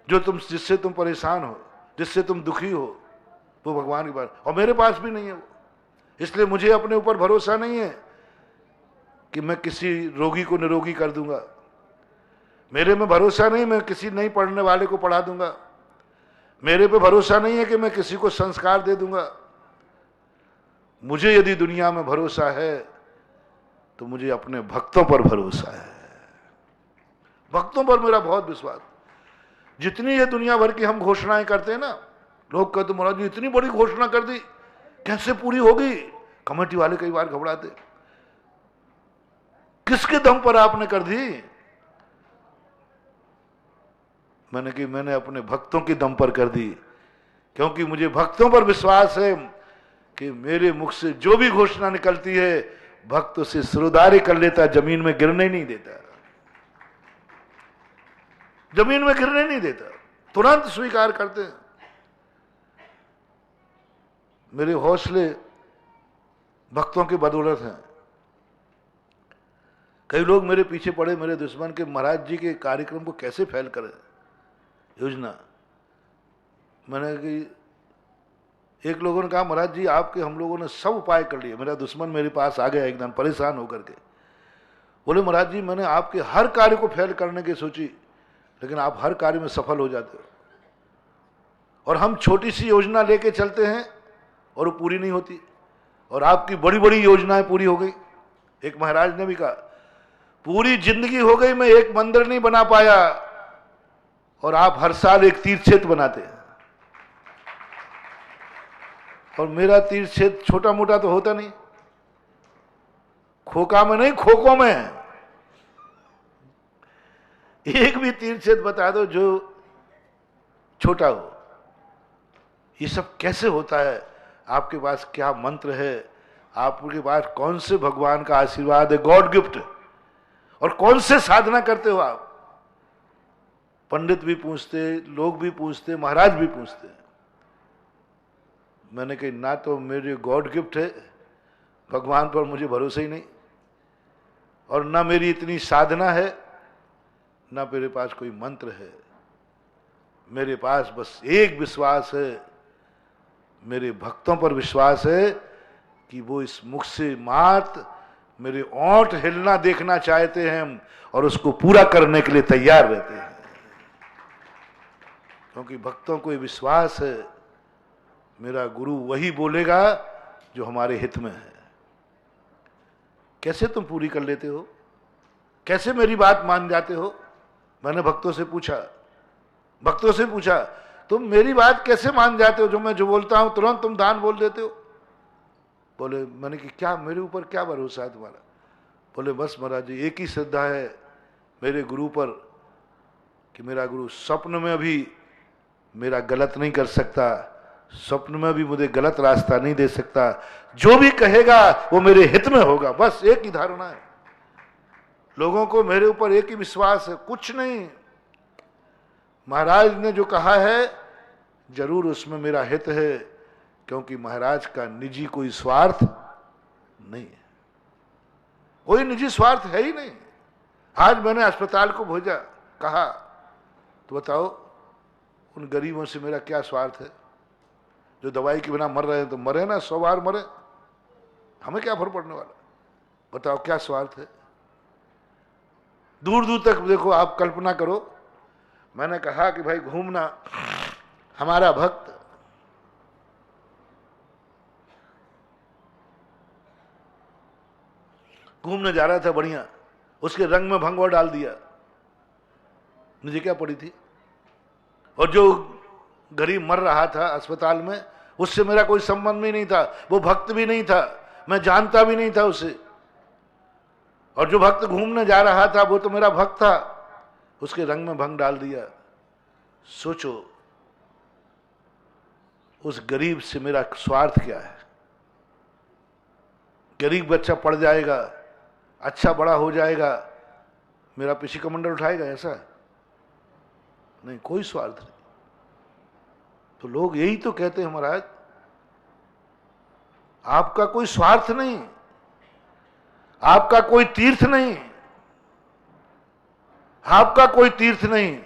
जो जिससे तुम परेशान हो, जिससे तुम दुखी हो, वो भगवान के पास, और मेरे पास भी नहीं है वो। इसलिए मुझे अपने ऊपर भरोसा नहीं है कि मैं किसी रोगी को निरोगी कर दूंगा, मेरे में भरोसा नहीं मैं किसी नहीं पढ़ने वाले को पढ़ा दूंगा, मेरे पे भरोसा नहीं है कि मैं किसी को संस्कार दे दूंगा। मुझे यदि दुनिया में भरोसा है तो मुझे अपने भक्तों पर भरोसा है, भक्तों पर मेरा बहुत विश्वास। जितनी ये दुनिया भर की हम घोषणाएं करते हैं ना, लोग कहते महाराज जी इतनी बड़ी घोषणा कर दी, कैसे पूरी होगी? कमेटी वाले कई बार घबराते, किसके दम पर आपने कर दी? मैंने कहा मैंने अपने भक्तों के दम पर कर दी, क्योंकि मुझे भक्तों पर विश्वास है कि मेरे मुख से जो भी घोषणा निकलती है भक्त उसे सिरोधार्य कर लेता, जमीन में गिरने नहीं देता, जमीन में गिरने नहीं देता, तुरंत स्वीकार करते हैं। मेरे हौसले भक्तों की बदौलत हैं। कई लोग मेरे पीछे पड़े, मेरे दुश्मन के, महाराज जी के कार्यक्रम को कैसे फेल करें योजना। मैंने कि एक लोगों ने कहा महाराज जी आपके हम लोगों ने सब उपाय कर लिए। मेरा दुश्मन मेरे पास आ गया एकदम परेशान होकर के, बोले महाराज जी मैंने आपके हर कार्य को फेल करने की सोची, लेकिन आप हर कार्य में सफल हो जाते हो। और हम छोटी सी योजना लेके चलते हैं और वो पूरी नहीं होती, और आपकी बड़ी बड़ी योजनाएं पूरी हो गई। एक महाराज ने भी कहा पूरी जिंदगी हो गई मैं एक मंदिर नहीं बना पाया, और आप हर साल एक तीर्थ क्षेत्र बनाते हैं। और मेरा तीर्थ क्षेत्र छोटा मोटा तो होता नहीं, खोखा में नहीं खोखों में है। एक भी तीर्थ क्षेत्र बता दो जो छोटा हो। ये सब कैसे होता है? आपके पास क्या मंत्र है? आपके पास कौन से भगवान का आशीर्वाद है, गॉड गिफ्ट, और कौन से साधना करते हो आप? पंडित भी पूछते, लोग भी पूछते, महाराज भी पूछते। मैंने कही ना तो मेरे गॉड गिफ्ट है, भगवान पर मुझे भरोसा ही नहीं, और ना मेरी इतनी साधना है, ना मेरे पास कोई मंत्र है। मेरे पास बस एक विश्वास है, मेरे भक्तों पर विश्वास है कि वो इस मुख से मात्र मेरे ओंठ हिलना देखना चाहते हैं और उसको पूरा करने के लिए तैयार रहते हैं, क्योंकि भक्तों को ये विश्वास है मेरा गुरु वही बोलेगा जो हमारे हित में है। कैसे तुम पूरी कर लेते हो? कैसे मेरी बात मान जाते हो? मैंने भक्तों से पूछा तुम मेरी बात कैसे मान जाते हो? जो मैं जो बोलता हूं तुरंत तुम दान बोल देते हो। बोले मैंने कि क्या मेरे ऊपर क्या भरोसा है तुम्हारा? बोले बस महाराज जी एक ही श्रद्धा है मेरे गुरु पर कि मेरा गुरु स्वप्न में भी मेरा गलत नहीं कर सकता, स्वप्न में भी मुझे गलत रास्ता नहीं दे सकता, जो भी कहेगा वो मेरे हित में होगा। बस एक ही धारणा है, लोगों को मेरे ऊपर एक ही विश्वास है, कुछ नहीं। महाराज ने जो कहा है जरूर उसमें मेरा हित है, क्योंकि महाराज का निजी कोई स्वार्थ नहीं है, कोई निजी स्वार्थ है ही नहीं। आज मैंने अस्पताल को भेजा, कहा तो बताओ उन गरीबों से मेरा क्या स्वार्थ है? जो दवाई के बिना मर रहे हैं तो मरे ना, 100 बार मरे, हमें क्या फर्क पड़ने वाला? बताओ क्या स्वार्थ है? दूर दूर तक देखो, आप कल्पना करो। मैंने कहा कि भाई घूमना, हमारा भक्त घूमने जा रहा था बढ़िया, उसके रंग में भंगवा डाल दिया, मुझे क्या पड़ी थी? और जो गरीब मर रहा था अस्पताल में, उससे मेरा कोई संबंध भी नहीं था, वो भक्त भी नहीं था, मैं जानता भी नहीं था उसे। और जो भक्त घूमने जा रहा था वो तो मेरा भक्त था, उसके रंग में भंग डाल दिया। सोचो उस गरीब से मेरा स्वार्थ क्या है? गरीब बच्चा पढ़ जाएगा, अच्छा बड़ा हो जाएगा, मेरा पीछे कमंडल उठाएगा? ऐसा नहीं, कोई स्वार्थ नहीं। तो लोग यही तो कहते हैं महाराज आपका कोई स्वार्थ नहीं, आपका कोई तीर्थ नहीं, आपका कोई तीर्थ नहीं,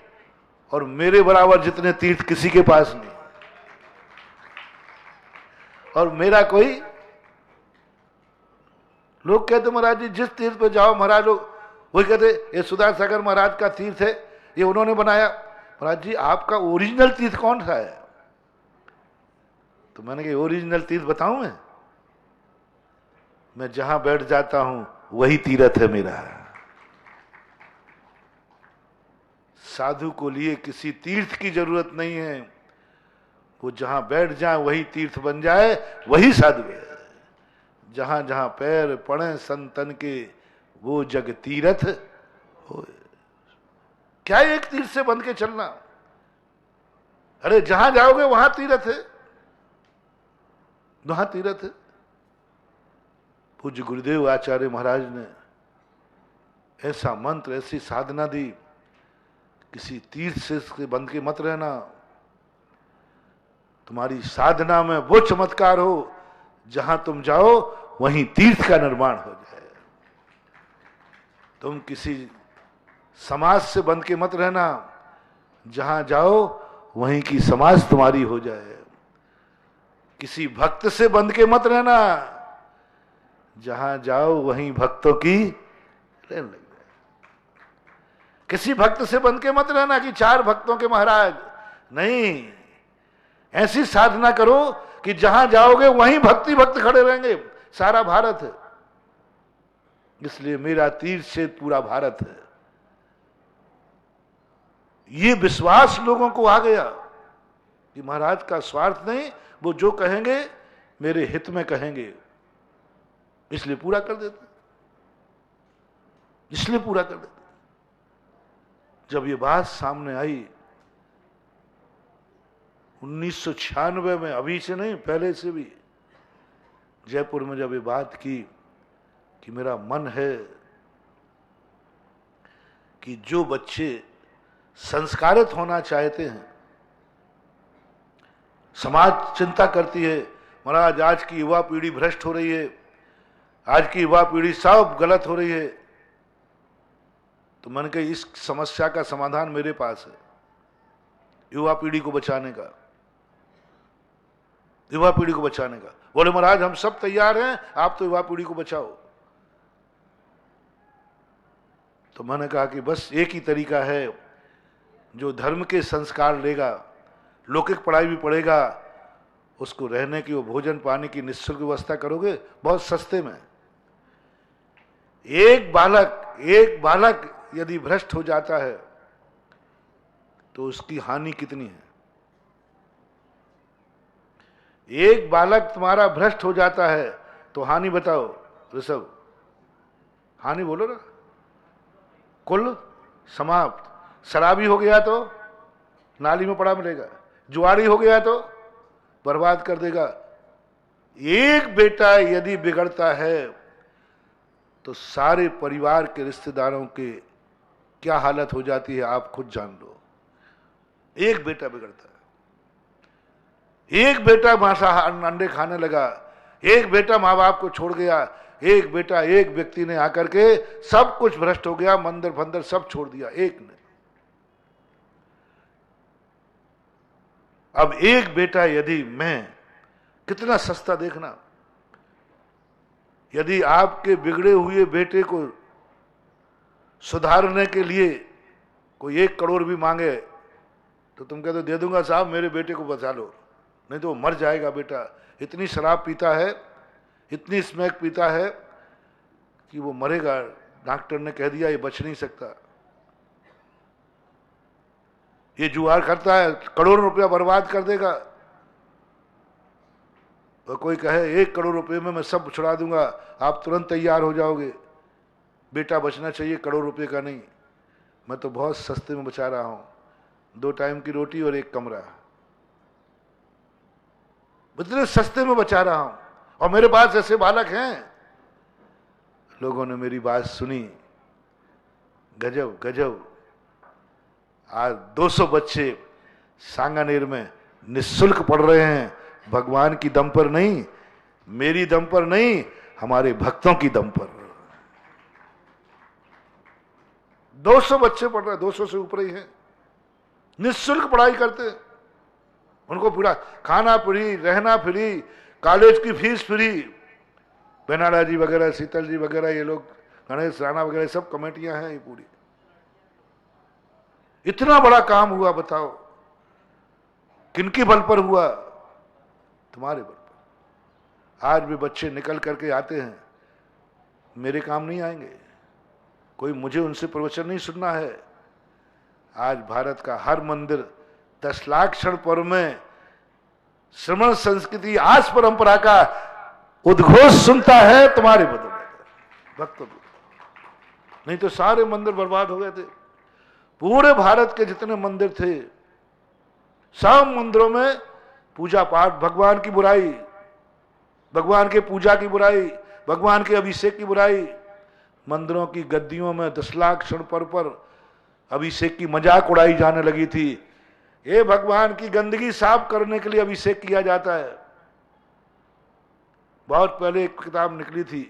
और मेरे बराबर जितने तीर्थ किसी के पास नहीं। और मेरा कोई, लोग कहते महाराज जी जिस तीर्थ पे जाओ, महाराज लोग वही कहते ये सुधार सागर महाराज का तीर्थ है, ये उन्होंने बनाया। महाराज जी आपका ओरिजिनल तीर्थ कौन सा है? तो मैंने कहा ओरिजिनल तीर्थ बताऊं मैं जहां बैठ जाता हूं वही तीर्थ है मेरा। साधु को लिए किसी तीर्थ की जरूरत नहीं है, वो जहां बैठ जाए वही तीर्थ बन जाए, वही साधु है। जहां जहां पैर पड़े संतन के वो जग तीर्थ हो। क्या एक तीर्थ से बंध के चलना? अरे जहां जाओगे वहां तीर्थ है, वहां तीर्थ है। पूज्य गुरुदेव आचार्य महाराज ने ऐसा मंत्र, ऐसी साधना दी, किसी तीर्थ से बंध के मत रहना। तुम्हारी साधना में वो चमत्कार हो, जहां तुम जाओ वहीं तीर्थ का निर्माण हो जाए। तुम किसी समाज से बंध के मत रहना, जहां जाओ वहीं की समाज तुम्हारी हो जाए। किसी भक्त से बंध के मत रहना, जहां जाओ वहीं भक्तों की लेन लग जाए। किसी भक्त से बंध के मत रहना कि 4 भक्तों के महाराज, नहीं, ऐसी साधना करो कि जहां जाओगे वहीं भक्ति भक्त खड़े रहेंगे, सारा भारत है। इसलिए मेरा तीर से पूरा भारत है। ये विश्वास लोगों को आ गया कि महाराज का स्वार्थ नहीं, वो जो कहेंगे मेरे हित में कहेंगे, इसलिए पूरा कर देते, इसलिए पूरा कर देते। जब ये बात सामने आई 1996 में, अभी से नहीं पहले से भी, जयपुर में जब ये बात की कि मेरा मन है कि जो बच्चे संस्कारित होना चाहते हैं, समाज चिंता करती है महाराज आज की युवा पीढ़ी भ्रष्ट हो रही है, आज की युवा पीढ़ी सब गलत हो रही है, तो मैंने कहा इस समस्या का समाधान मेरे पास है, युवा पीढ़ी को बचाने का, युवा पीढ़ी को बचाने का। बोले महाराज हम सब तैयार हैं, आप तो युवा पीढ़ी को बचाओ। तो मैंने कहा कि बस एक ही तरीका है, जो धर्म के संस्कार लेगा, लौकिक पढ़ाई भी पढ़ेगा, उसको रहने की, वो भोजन पानी की निःशुल्क व्यवस्था करोगे बहुत सस्ते में। एक बालक यदि भ्रष्ट हो जाता है तो उसकी हानि कितनी है। एक बालक तुम्हारा भ्रष्ट हो जाता है तो हानि बताओ ऋषभ, हानि बोलो ना, कुल समाप्त। शराबी हो गया तो नाली में पड़ा मिलेगा, जुआरी हो गया तो बर्बाद कर देगा। एक बेटा यदि बिगड़ता है तो सारे परिवार के रिश्तेदारों के क्या हालत हो जाती है आप खुद जान लो। एक बेटा बिगड़ता है, एक बेटा मांसाहार अंडे खाने लगा, एक बेटा माँ बाप को छोड़ गया, एक बेटा, एक व्यक्ति ने आकर के सब कुछ भ्रष्ट हो गया, मंदिर फंदिर सब छोड़ दिया एक ने। अब एक बेटा यदि, मैं कितना सस्ता देखना, यदि आपके बिगड़े हुए बेटे को सुधारने के लिए कोई 1 करोड़ भी मांगे तो तुम कहते दे दूंगा साहब मेरे बेटे को बचा लो, नहीं तो वो मर जाएगा बेटा। इतनी शराब पीता है, इतनी स्मैक पीता है कि वो मरेगा, डॉक्टर ने कह दिया ये बच नहीं सकता। ये जुआर करता है, करोड़ों रुपया बर्बाद कर देगा। और कोई कहे 1 करोड़ रुपए में मैं सब छुड़ा दूंगा, आप तुरंत तैयार हो जाओगे। बेटा बचना चाहिए, करोड़ रुपए का नहीं। मैं तो बहुत सस्ते में बचा रहा हूं, 2 टाइम की रोटी और 1 कमरा, इतने सस्ते में बचा रहा हूं। और मेरे पास ऐसे बालक हैं। लोगों ने मेरी बात सुनी, गजब गजब। आज 200 बच्चे सांगानेर में निःशुल्क पढ़ रहे हैं, भगवान की दम पर नहीं, मेरी दम पर नहीं, हमारे भक्तों की दम पर। 200 बच्चे पढ़ रहे हैं, 200 से ऊपर ही हैं, निःशुल्क पढ़ाई करते हैं। उनको पूरा खाना फ्री, रहना फ्री, कॉलेज की फीस फ्री। बेनाडा जी वगैरह, शीतल जी वगैरह, ये लोग, गणेश राणा वगैरह, सब कमेटियां हैं ये पूरी। इतना बड़ा काम हुआ, बताओ किनकी बल पर हुआ? तुम्हारे बल पर। आज भी बच्चे निकल करके आते हैं, मेरे काम नहीं आएंगे, कोई मुझे उनसे प्रवचन नहीं सुनना है। आज भारत का हर मंदिर 10 लाख क्षण पर्व में श्रमण संस्कृति, आज परंपरा का उद्घोष सुनता है तुम्हारे बदौलत, भक्तों। नहीं तो सारे मंदिर बर्बाद हो गए थे। पूरे भारत के जितने मंदिर थे, सब मंदिरों में पूजा पाठ, भगवान की बुराई, भगवान के पूजा की बुराई, भगवान के अभिषेक की बुराई। मंदिरों की गद्दियों में 10 लाख क्षण पर अभिषेक की मजाक उड़ाई जाने लगी थी। ये भगवान की गंदगी साफ करने के लिए अभिषेक किया जाता है। बहुत पहले एक किताब निकली थी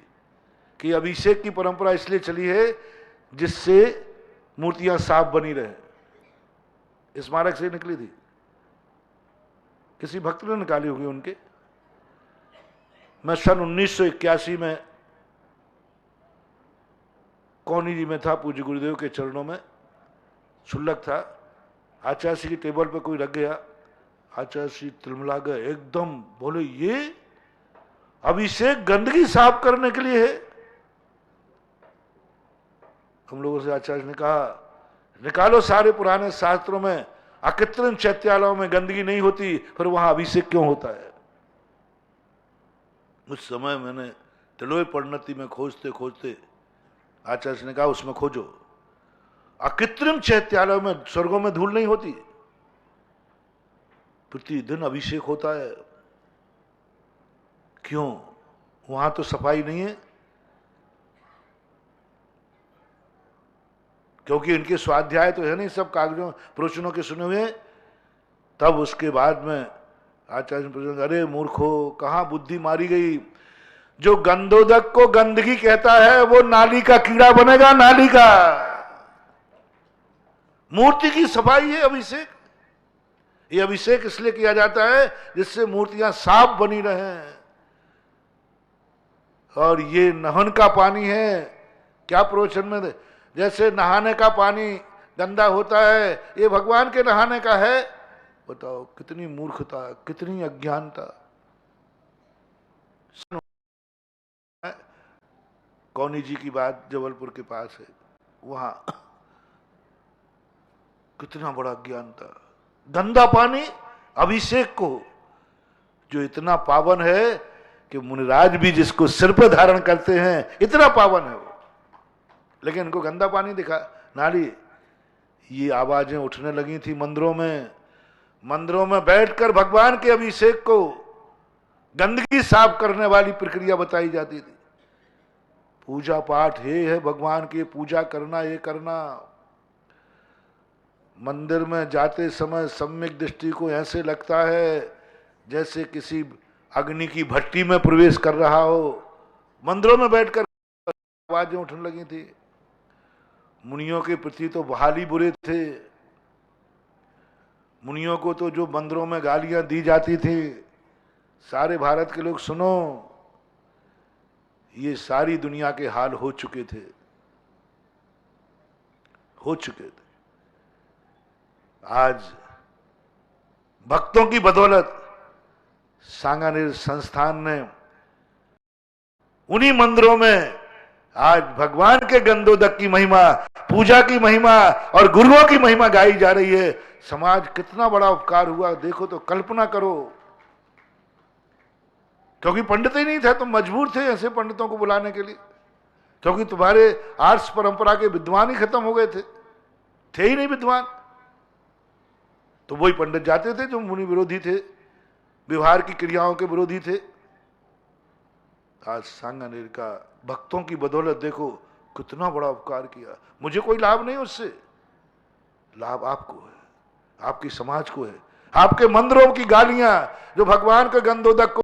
कि अभिषेक की परंपरा इसलिए चली है जिससे मूर्तियां साफ बनी रहे। स्मारक से निकली थी, किसी भक्त ने निकाली होगी उनके। मैं सन 1981 में कौनी जी में था, पूज्य गुरुदेव के चरणों में शुल्लक था। आचार्य श्री की टेबल पे कोई रख गया, आचार्य श्री तिलमिला गए, एकदम बोले ये अभिषेक गंदगी साफ करने के लिए है। हम लोगों से आचार्य ने कहा निकालो सारे पुराने शास्त्रों में अकृत्रिम चैत्यालयों में गंदगी नहीं होती, फिर वहां अभिषेक क्यों होता है। उस समय मैंने तिलोय परिणति में खोजते खोजते आचार्य ने कहा उसमें खोजो, अकृत्रिम चैत्यालयों में स्वर्गों में धूल नहीं होती, प्रतिदिन अभिषेक होता है। क्यों? वहां तो सफाई नहीं है, क्योंकि इनके स्वाध्याय तो है नहीं, सब कागजों प्रवचनों के सुने हुए। तब उसके बाद में आचार्य प्रश्न, अरे मूर्खो, कहां बुद्धि मारी गई। जो गंधोदक को गंदगी कहता है वो नाली का कीड़ा बनेगा, नाली का। मूर्ति की सफाई है अभिषेक। ये अभिषेक इसलिए किया जाता है जिससे मूर्तियां साफ बनी रहें। और ये नहन का पानी है, क्या प्रवचन में जैसे नहाने का पानी गंदा होता है, ये भगवान के नहाने का है। बताओ कितनी मूर्खता, कितनी अज्ञानता। कौनी जी की बात जबलपुर के पास है, वहां कितना बड़ा अज्ञान था। गंदा पानी अभिषेक को, जो इतना पावन है कि मुनिराज भी जिसको सिर पर धारण करते हैं, इतना पावन है वो, लेकिन इनको गंदा पानी दिखा। नाली, ये आवाजें उठने लगी थी मंदिरों में। मंदिरों में बैठकर भगवान के अभिषेक को गंदगी साफ करने वाली प्रक्रिया बताई जाती थी। पूजा पाठ है भगवान की पूजा करना, ये करना। मंदिर में जाते समय सम्यक दृष्टि को ऐसे लगता है जैसे किसी अग्नि की भट्टी में प्रवेश कर रहा हो। मंदिरों में बैठकर आवाजें उठने लगी थी। मुनियों के प्रति तो बहाली बुरे थे। मुनियों को तो जो मंदिरों में गालियां दी जाती थी, सारे भारत के लोग सुनो, ये सारी दुनिया के हाल हो चुके थे, हो चुके थे। आज भक्तों की बदौलत सांगानेर संस्थान ने उन्हीं मंदिरों में आज भगवान के गंधोदक की महिमा, पूजा की महिमा और गुरुओं की महिमा गाई जा रही है। समाज कितना बड़ा उपकार हुआ देखो तो, कल्पना करो। क्योंकि पंडित ही नहीं थे, तुम मजबूर थे ऐसे पंडितों को बुलाने के लिए, क्योंकि तुम्हारे आर्ष परंपरा के विद्वान ही खत्म हो गए थे ही नहीं विद्वान। तो वही पंडित जाते थे जो मुनि विरोधी थे, व्यवहार की क्रियाओं के विरोधी थे। आज सांगानेर का भक्तों की बदौलत देखो कितना बड़ा उपकार किया। मुझे कोई लाभ नहीं उससे, लाभ आपको है, आपकी समाज को है। आपके मंदिरों की गालियां जो भगवान के गंधोदक को,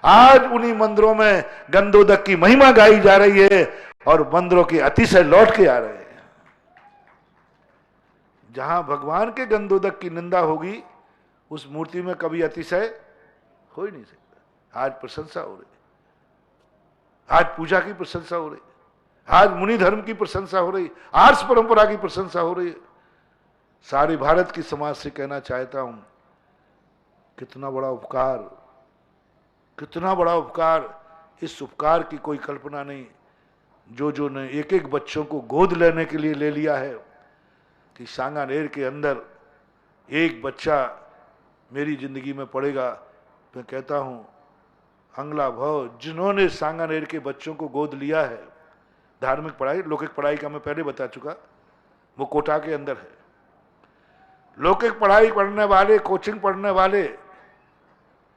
आज उन्हीं मंदिरों में गंधोदक की महिमा गाई जा रही है और मंदिरों के अतिशय लौट के आ रहे हैं। जहां भगवान के गंधोदक की निंदा होगी उस मूर्ति में कभी अतिशय हो ही नहीं सकता। आज प्रशंसा हो रही, आज पूजा की प्रशंसा हो रही, आज मुनि धर्म की प्रशंसा हो रही, आर्ष परंपरा की प्रशंसा हो रही है। सारे भारत की समाज से कहना चाहता हूं, कितना बड़ा उपकार, कितना बड़ा उपकार। इस उपकार की कोई कल्पना नहीं। जो ने एक एक बच्चों को गोद लेने के लिए ले लिया है कि सांगानेर के अंदर एक बच्चा मेरी जिंदगी में पड़ेगा। मैं कहता हूं अंगला भव जिन्होंने सांगानेर के बच्चों को गोद लिया है, धार्मिक पढ़ाई, लौकिक पढ़ाई का मैं पहले बता चुका, वो कोटा के अंदर है। लौकिक पढ़ाई पढ़ने वाले, कोचिंग पढ़ने वाले,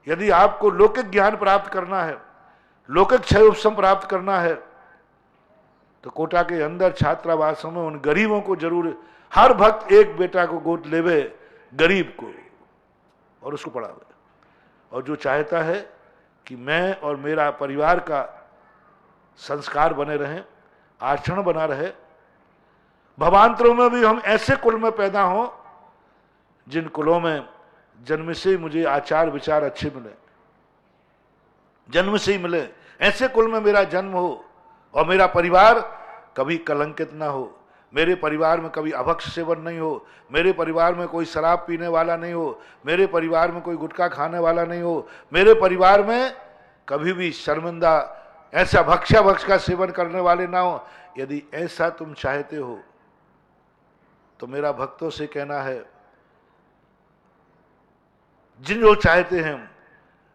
यदि आपको लौकिक ज्ञान प्राप्त करना है, लौकिक क्षय उपशम प्राप्त करना है, तो कोटा के अंदर छात्रावासों में उन गरीबों को जरूर, हर भक्त एक बेटा को गोद लेवे, गरीब को, और उसको पढ़ावे। और जो चाहता है कि मैं और मेरा परिवार का संस्कार बने रहे, आचरण बना रहे, भवांतरों में भी हम ऐसे कुल में पैदा हों जिन कुलों में जन्म से ही मुझे आचार विचार अच्छे मिले, जन्म से ही मिले, ऐसे कुल में मेरा जन्म हो और मेरा परिवार कभी कलंकित ना हो, मेरे परिवार में कभी अभक्ष सेवन नहीं हो, मेरे परिवार में कोई शराब पीने वाला नहीं हो, मेरे परिवार में कोई गुटखा खाने वाला नहीं हो, मेरे परिवार में कभी भी शर्मिंदा ऐसा भक्ष्याभक्ष का सेवन करने वाले ना हो। यदि ऐसा तुम चाहते हो तो मेरा भक्तों से कहना है, जिन लोग चाहते हैं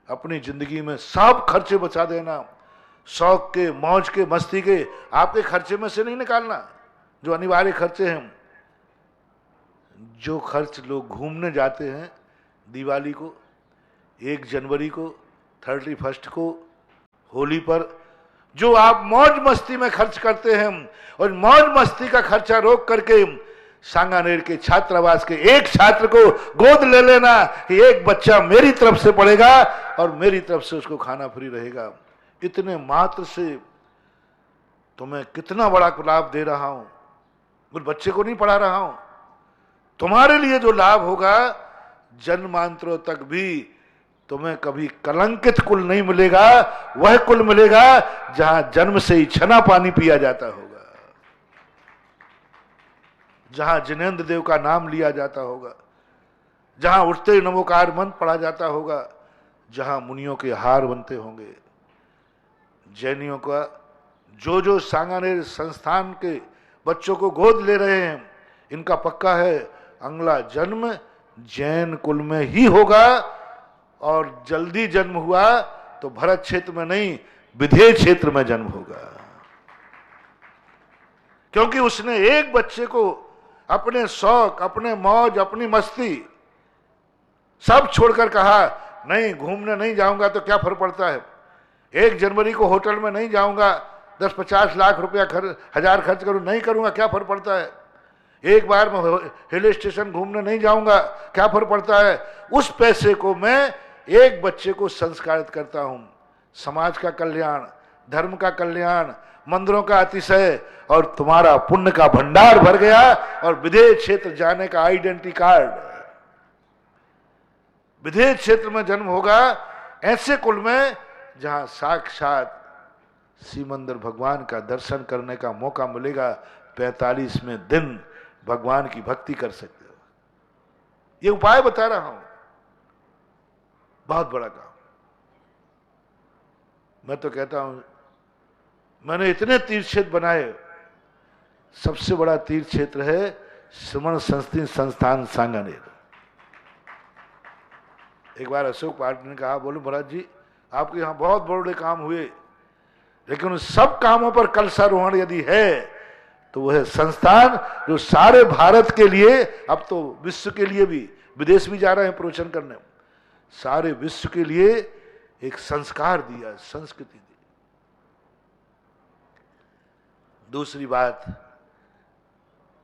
अपनी जिंदगी में सब खर्चे बचा देना, शौक के, मौज के, मस्ती के आपके खर्चे में से नहीं निकालना जो अनिवार्य खर्चे हैं। जो खर्च लोग घूमने जाते हैं दिवाली को, 1 जनवरी को, 31 को, होली पर, जो आप मौज मस्ती में खर्च करते हैं, और मौज मस्ती का खर्चा रोक करके सांगानेर के छात्रावास के एक छात्र को गोद ले लेना कि एक बच्चा मेरी तरफ से पढ़ेगा और मेरी तरफ से उसको खाना फ्री रहेगा, इतने मात्र से तुम्हें कितना बड़ा लाभ दे रहा हूं। उस बच्चे को नहीं पढ़ा रहा हूं, तुम्हारे लिए जो लाभ होगा जन्मांतरों तक भी तुम्हें कभी कलंकित कुल नहीं मिलेगा, वह कुल मिलेगा जहां जन्म से ही छना पानी पिया जाता होगा, जहां जिनेंद्र देव का नाम लिया जाता होगा, जहां उठते नमोकार मंत्र पढ़ा जाता होगा, जहां मुनियों के हार बनते होंगे। जैनियों का जो सांगानेर संस्थान के बच्चों को गोद ले रहे हैं, इनका पक्का है अगला जन्म जैन कुल में ही होगा, और जल्दी जन्म हुआ तो भरत क्षेत्र में नहीं विधेय क्षेत्र में जन्म होगा, क्योंकि उसने एक बच्चे को अपने शौक, अपने मौज, अपनी मस्ती सब छोड़कर कहा नहीं घूमने नहीं जाऊंगा तो क्या फर्क पड़ता है, 1 जनवरी को होटल में नहीं जाऊंगा, 10-50 लाख रुपया हजार खर्च करूं, नहीं करूंगा, क्या फर्क पड़ता है, एक बार मैं हिल स्टेशन घूमने नहीं जाऊंगा, क्या फर्क पड़ता है। उस पैसे को मैं एक बच्चे को संस्कारित करता हूं, समाज का कल्याण, धर्म का कल्याण, मंदिरों का अतिशय, और तुम्हारा पुण्य का भंडार भर गया, और विधेय क्षेत्र जाने का आइडेंटिटी कार्ड। विधेय क्षेत्र में जन्म होगा ऐसे कुल में जहां साक्षात सिमंदर भगवान का दर्शन करने का मौका मिलेगा, 45वें दिन भगवान की भक्ति कर सकते हो। ये उपाय बता रहा हूं, बहुत बड़ा काम। मैं तो कहता हूं मैंने इतने तीर्थ क्षेत्र बनाए, सबसे बड़ा तीर्थ क्षेत्र है श्रमण संस्कृति संस्थान सांगानेर। एक बार अशोक पार्टी ने कहा, बोलो महाराज जी आपके यहां बहुत बड़े काम हुए, लेकिन उन सब कामों पर कलशारोहण यदि है तो वह संस्थान जो सारे भारत के लिए, अब तो विश्व के लिए भी, विदेश भी जा रहे हैं प्रवचन करने, सारे विश्व के लिए एक संस्कार दिया, संस्कृति दी। दूसरी बात,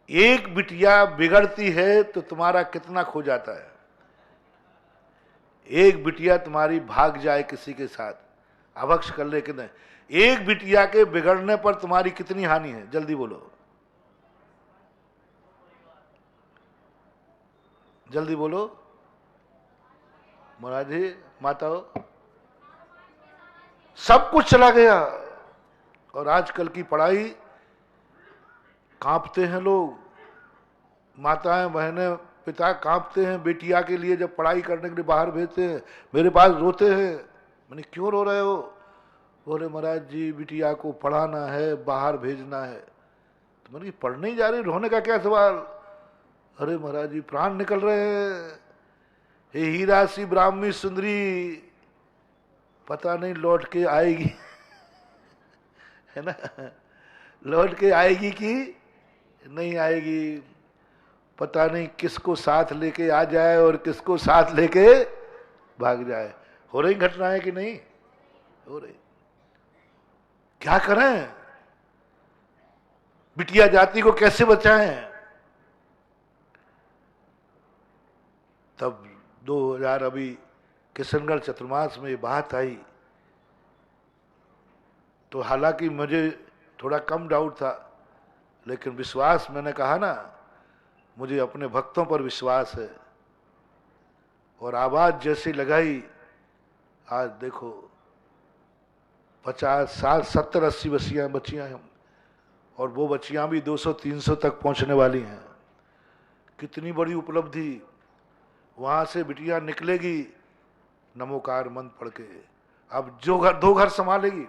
एक बिटिया बिगड़ती है तो तुम्हारा कितना खो जाता है। एक बिटिया तुम्हारी भाग जाए किसी के साथ, अभक्ष कर ले कि नहीं, एक बिटिया के बिगड़ने पर तुम्हारी कितनी हानि है, जल्दी बोलो, जल्दी बोलो महाराज जी, माता हो, सब कुछ चला गया। और आजकल की पढ़ाई कांपते हैं लोग, माताएं बहनें पिता कांपते हैं बेटिया के लिए, जब पढ़ाई करने के लिए बाहर भेजते हैं, मेरे पास रोते हैं। मैंने क्यों रो रहे हो, बोले महाराज जी बिटिया को पढ़ाना है, बाहर भेजना है। तो मैंने पढ़ने ही जा रही, रोने का क्या सवाल। अरे महाराज जी प्राण निकल रहे हैं, हे हीरा सी ब्राह्मी सुंदरी पता नहीं लौट के आएगी है ना, लौट के आएगी कि नहीं आएगी, पता नहीं किसको साथ लेके आ जाए और किसको साथ लेके भाग जाए। हो रही घटनाएं कि नहीं हो रही, क्या करें, बिटिया जाति को कैसे बचाएं। तब 2000 अभी किशनगढ़ चतुर्मास में ये बात आई, तो हालांकि मुझे थोड़ा कम डाउट था, लेकिन विश्वास, मैंने कहा ना, मुझे अपने भक्तों पर विश्वास है। और आवाज जैसी लगाई, आज देखो 50, 60, 70, 80 बच्चियां हैं, और वो बच्चियां भी 200, 300 तक पहुंचने वाली हैं। कितनी बड़ी उपलब्धि। वहां से बिटिया निकलेगी नमोकार मंत्र पढ़ के। अब जो घर, 2 घर संभालेगी।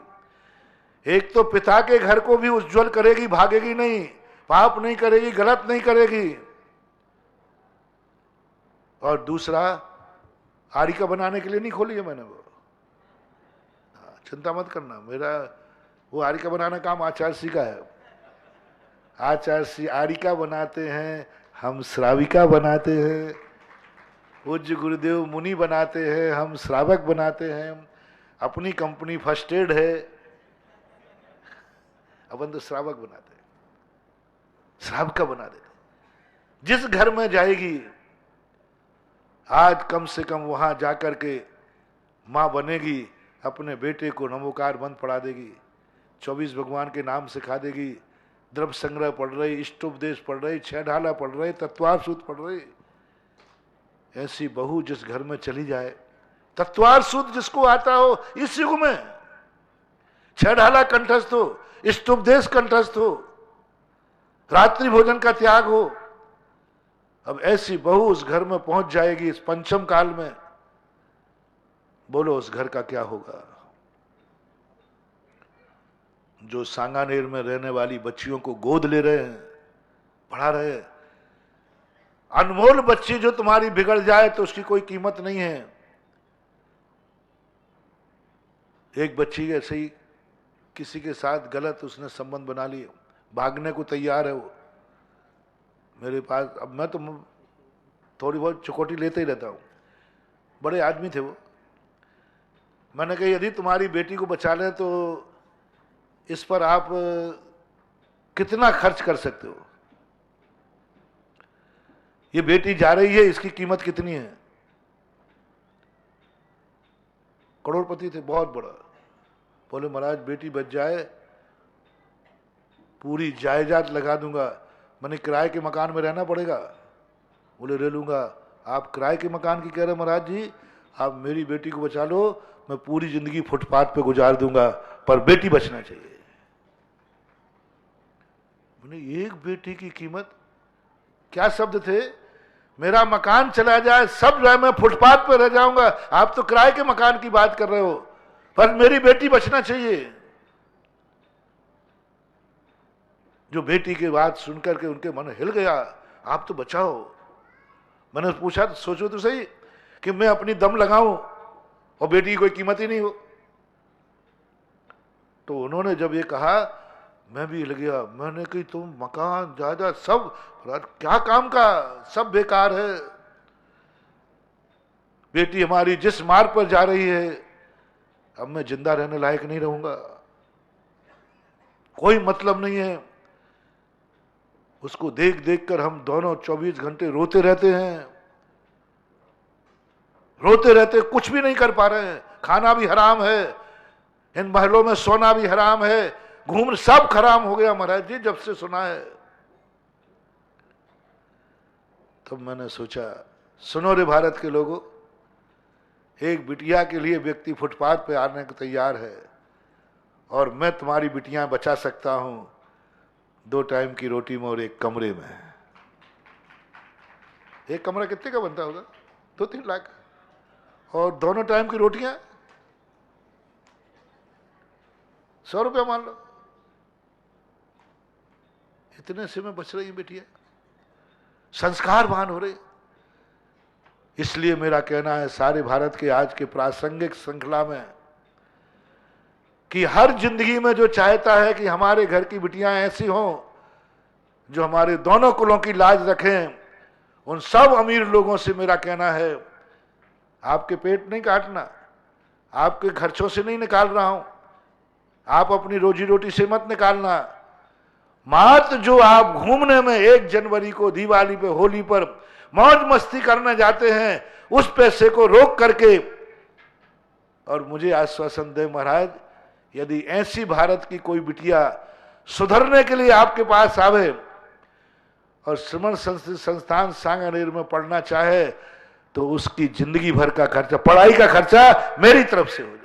एक तो पिता के घर को भी उज्जवल करेगी, भागेगी नहीं, पाप नहीं करेगी, गलत नहीं करेगी। और दूसरा, आरिका बनाने के लिए नहीं खोली है मैंने वो, चिंता मत करना। मेरा वो आरिका बनाना काम आचार्य श्री का है। आचार्य श्री आरिका बनाते हैं, हम श्राविका बनाते हैं। पूज्य गुरुदेव मुनि बनाते हैं, हम श्रावक बनाते हैं। अपनी कंपनी फर्स्ट एड है, अपन तो श्रावक बनाते हैं, श्रावका बना देते। जिस घर में जाएगी, आज कम से कम वहां जाकर के मां बनेगी, अपने बेटे को नमोकार मंत्र पढ़ा देगी, 24 भगवान के नाम सिखा देगी, द्रव्य संग्रह पढ़ रही, इष्टोपदेश पढ़ रही, 6 ढाला पढ़ रही, तत्वार सूत्र पढ़ रही। ऐसी बहू जिस घर में चली जाए, तत्वार सूत्र जिसको आता हो, इस युग में 6 ढाला कंठस्थ हो, इष्टोपदेश कंठस्थ हो, रात्रि भोजन का त्याग हो, अब ऐसी बहू उस घर में पहुंच जाएगी इस पंचम काल में, बोलो उस घर का क्या होगा। जो सांगानेर में रहने वाली बच्चियों को गोद ले रहे हैं, पढ़ा रहे हैं, अनमोल बच्ची जो तुम्हारी बिगड़ जाए तो उसकी कोई कीमत नहीं है। एक बच्ची ऐसे ही किसी के साथ गलत उसने संबंध बना लिए, भागने को तैयार है वो मेरे पास। अब मैं तो थोड़ी बहुत चुकौटी लेते ही रहता हूं, बड़े आदमी थे वो। मैंने कहा यदि तुम्हारी बेटी को बचा लें तो इस पर आप कितना खर्च कर सकते हो? ये बेटी जा रही है, इसकी कीमत कितनी है? करोड़पति थे, बहुत बड़ा। बोले महाराज बेटी बच जाए, पूरी जायदाद लगा दूंगा। मैंने किराए के मकान में रहना पड़ेगा। बोले ले लूंगा। आप किराए के मकान की कह रहे महाराज जी, आप मेरी बेटी को बचा लो, मैं पूरी जिंदगी फुटपाथ पे गुजार दूंगा, पर बेटी बचना चाहिए। मैंने एक बेटी की कीमत, क्या शब्द थे, मेरा मकान चला जाए सब रहे, मैं फुटपाथ पे रह जाऊंगा। आप तो किराए के मकान की बात कर रहे हो, पर मेरी बेटी बचना चाहिए। जो बेटी की बात सुनकर के उनके मन हिल गया, आप तो बचाओ। मैंने पूछा तो सोचो तो सही कि मैं अपनी दम लगाऊं और बेटी की कोई कीमत ही नहीं हो। तो उन्होंने जब ये कहा, मैं भी हिल गया। मैंने कही तुम मकान जायदाद सब क्या काम का, सब बेकार है। बेटी हमारी जिस मार्ग पर जा रही है, अब मैं जिंदा रहने लायक नहीं रहूंगा, कोई मतलब नहीं है। उसको देख देख कर हम दोनों 24 घंटे रोते रहते हैं, रोते रहते, कुछ भी नहीं कर पा रहे हैं। खाना भी हराम है, इन महलों में सोना भी हराम है, घूम सब खराब हो गया महाराज जी जब से सुना है। तब मैंने सोचा, सुनो रे भारत के लोगों, एक बिटिया के लिए व्यक्ति फुटपाथ पे आने को तैयार है, और मैं तुम्हारी बिटियां बचा सकता हूं 2 टाइम की रोटी में और एक कमरे में। एक कमरा कितने का बनता होगा? 2-3 लाख। और दोनों टाइम की रोटियां 100 रुपया मान लो। इतने से में बच रही बेटियां, संस्कारवान हो रहे। इसलिए मेरा कहना है सारे भारत के आज के प्रासंगिक श्रृंखला में कि हर जिंदगी में जो चाहता है कि हमारे घर की बिटियां ऐसी हों जो हमारे दोनों कुलों की लाज रखें, उन सब अमीर लोगों से मेरा कहना है, आपके पेट नहीं काटना, आपके खर्चों से नहीं निकाल रहा हूं, आप अपनी रोजी रोटी से मत निकालना। मात्र जो आप घूमने में 1 जनवरी को, दिवाली पे, होली पर मौज मस्ती करने जाते हैं, उस पैसे को रोक करके, और मुझे आश्वासन दे महाराज, यदि ऐसी भारत की कोई बिटिया सुधरने के लिए आपके पास आवे और श्रमण संस्थान सांगानेर में पढ़ना चाहे तो उसकी जिंदगी भर का खर्चा, पढ़ाई का खर्चा मेरी तरफ से हो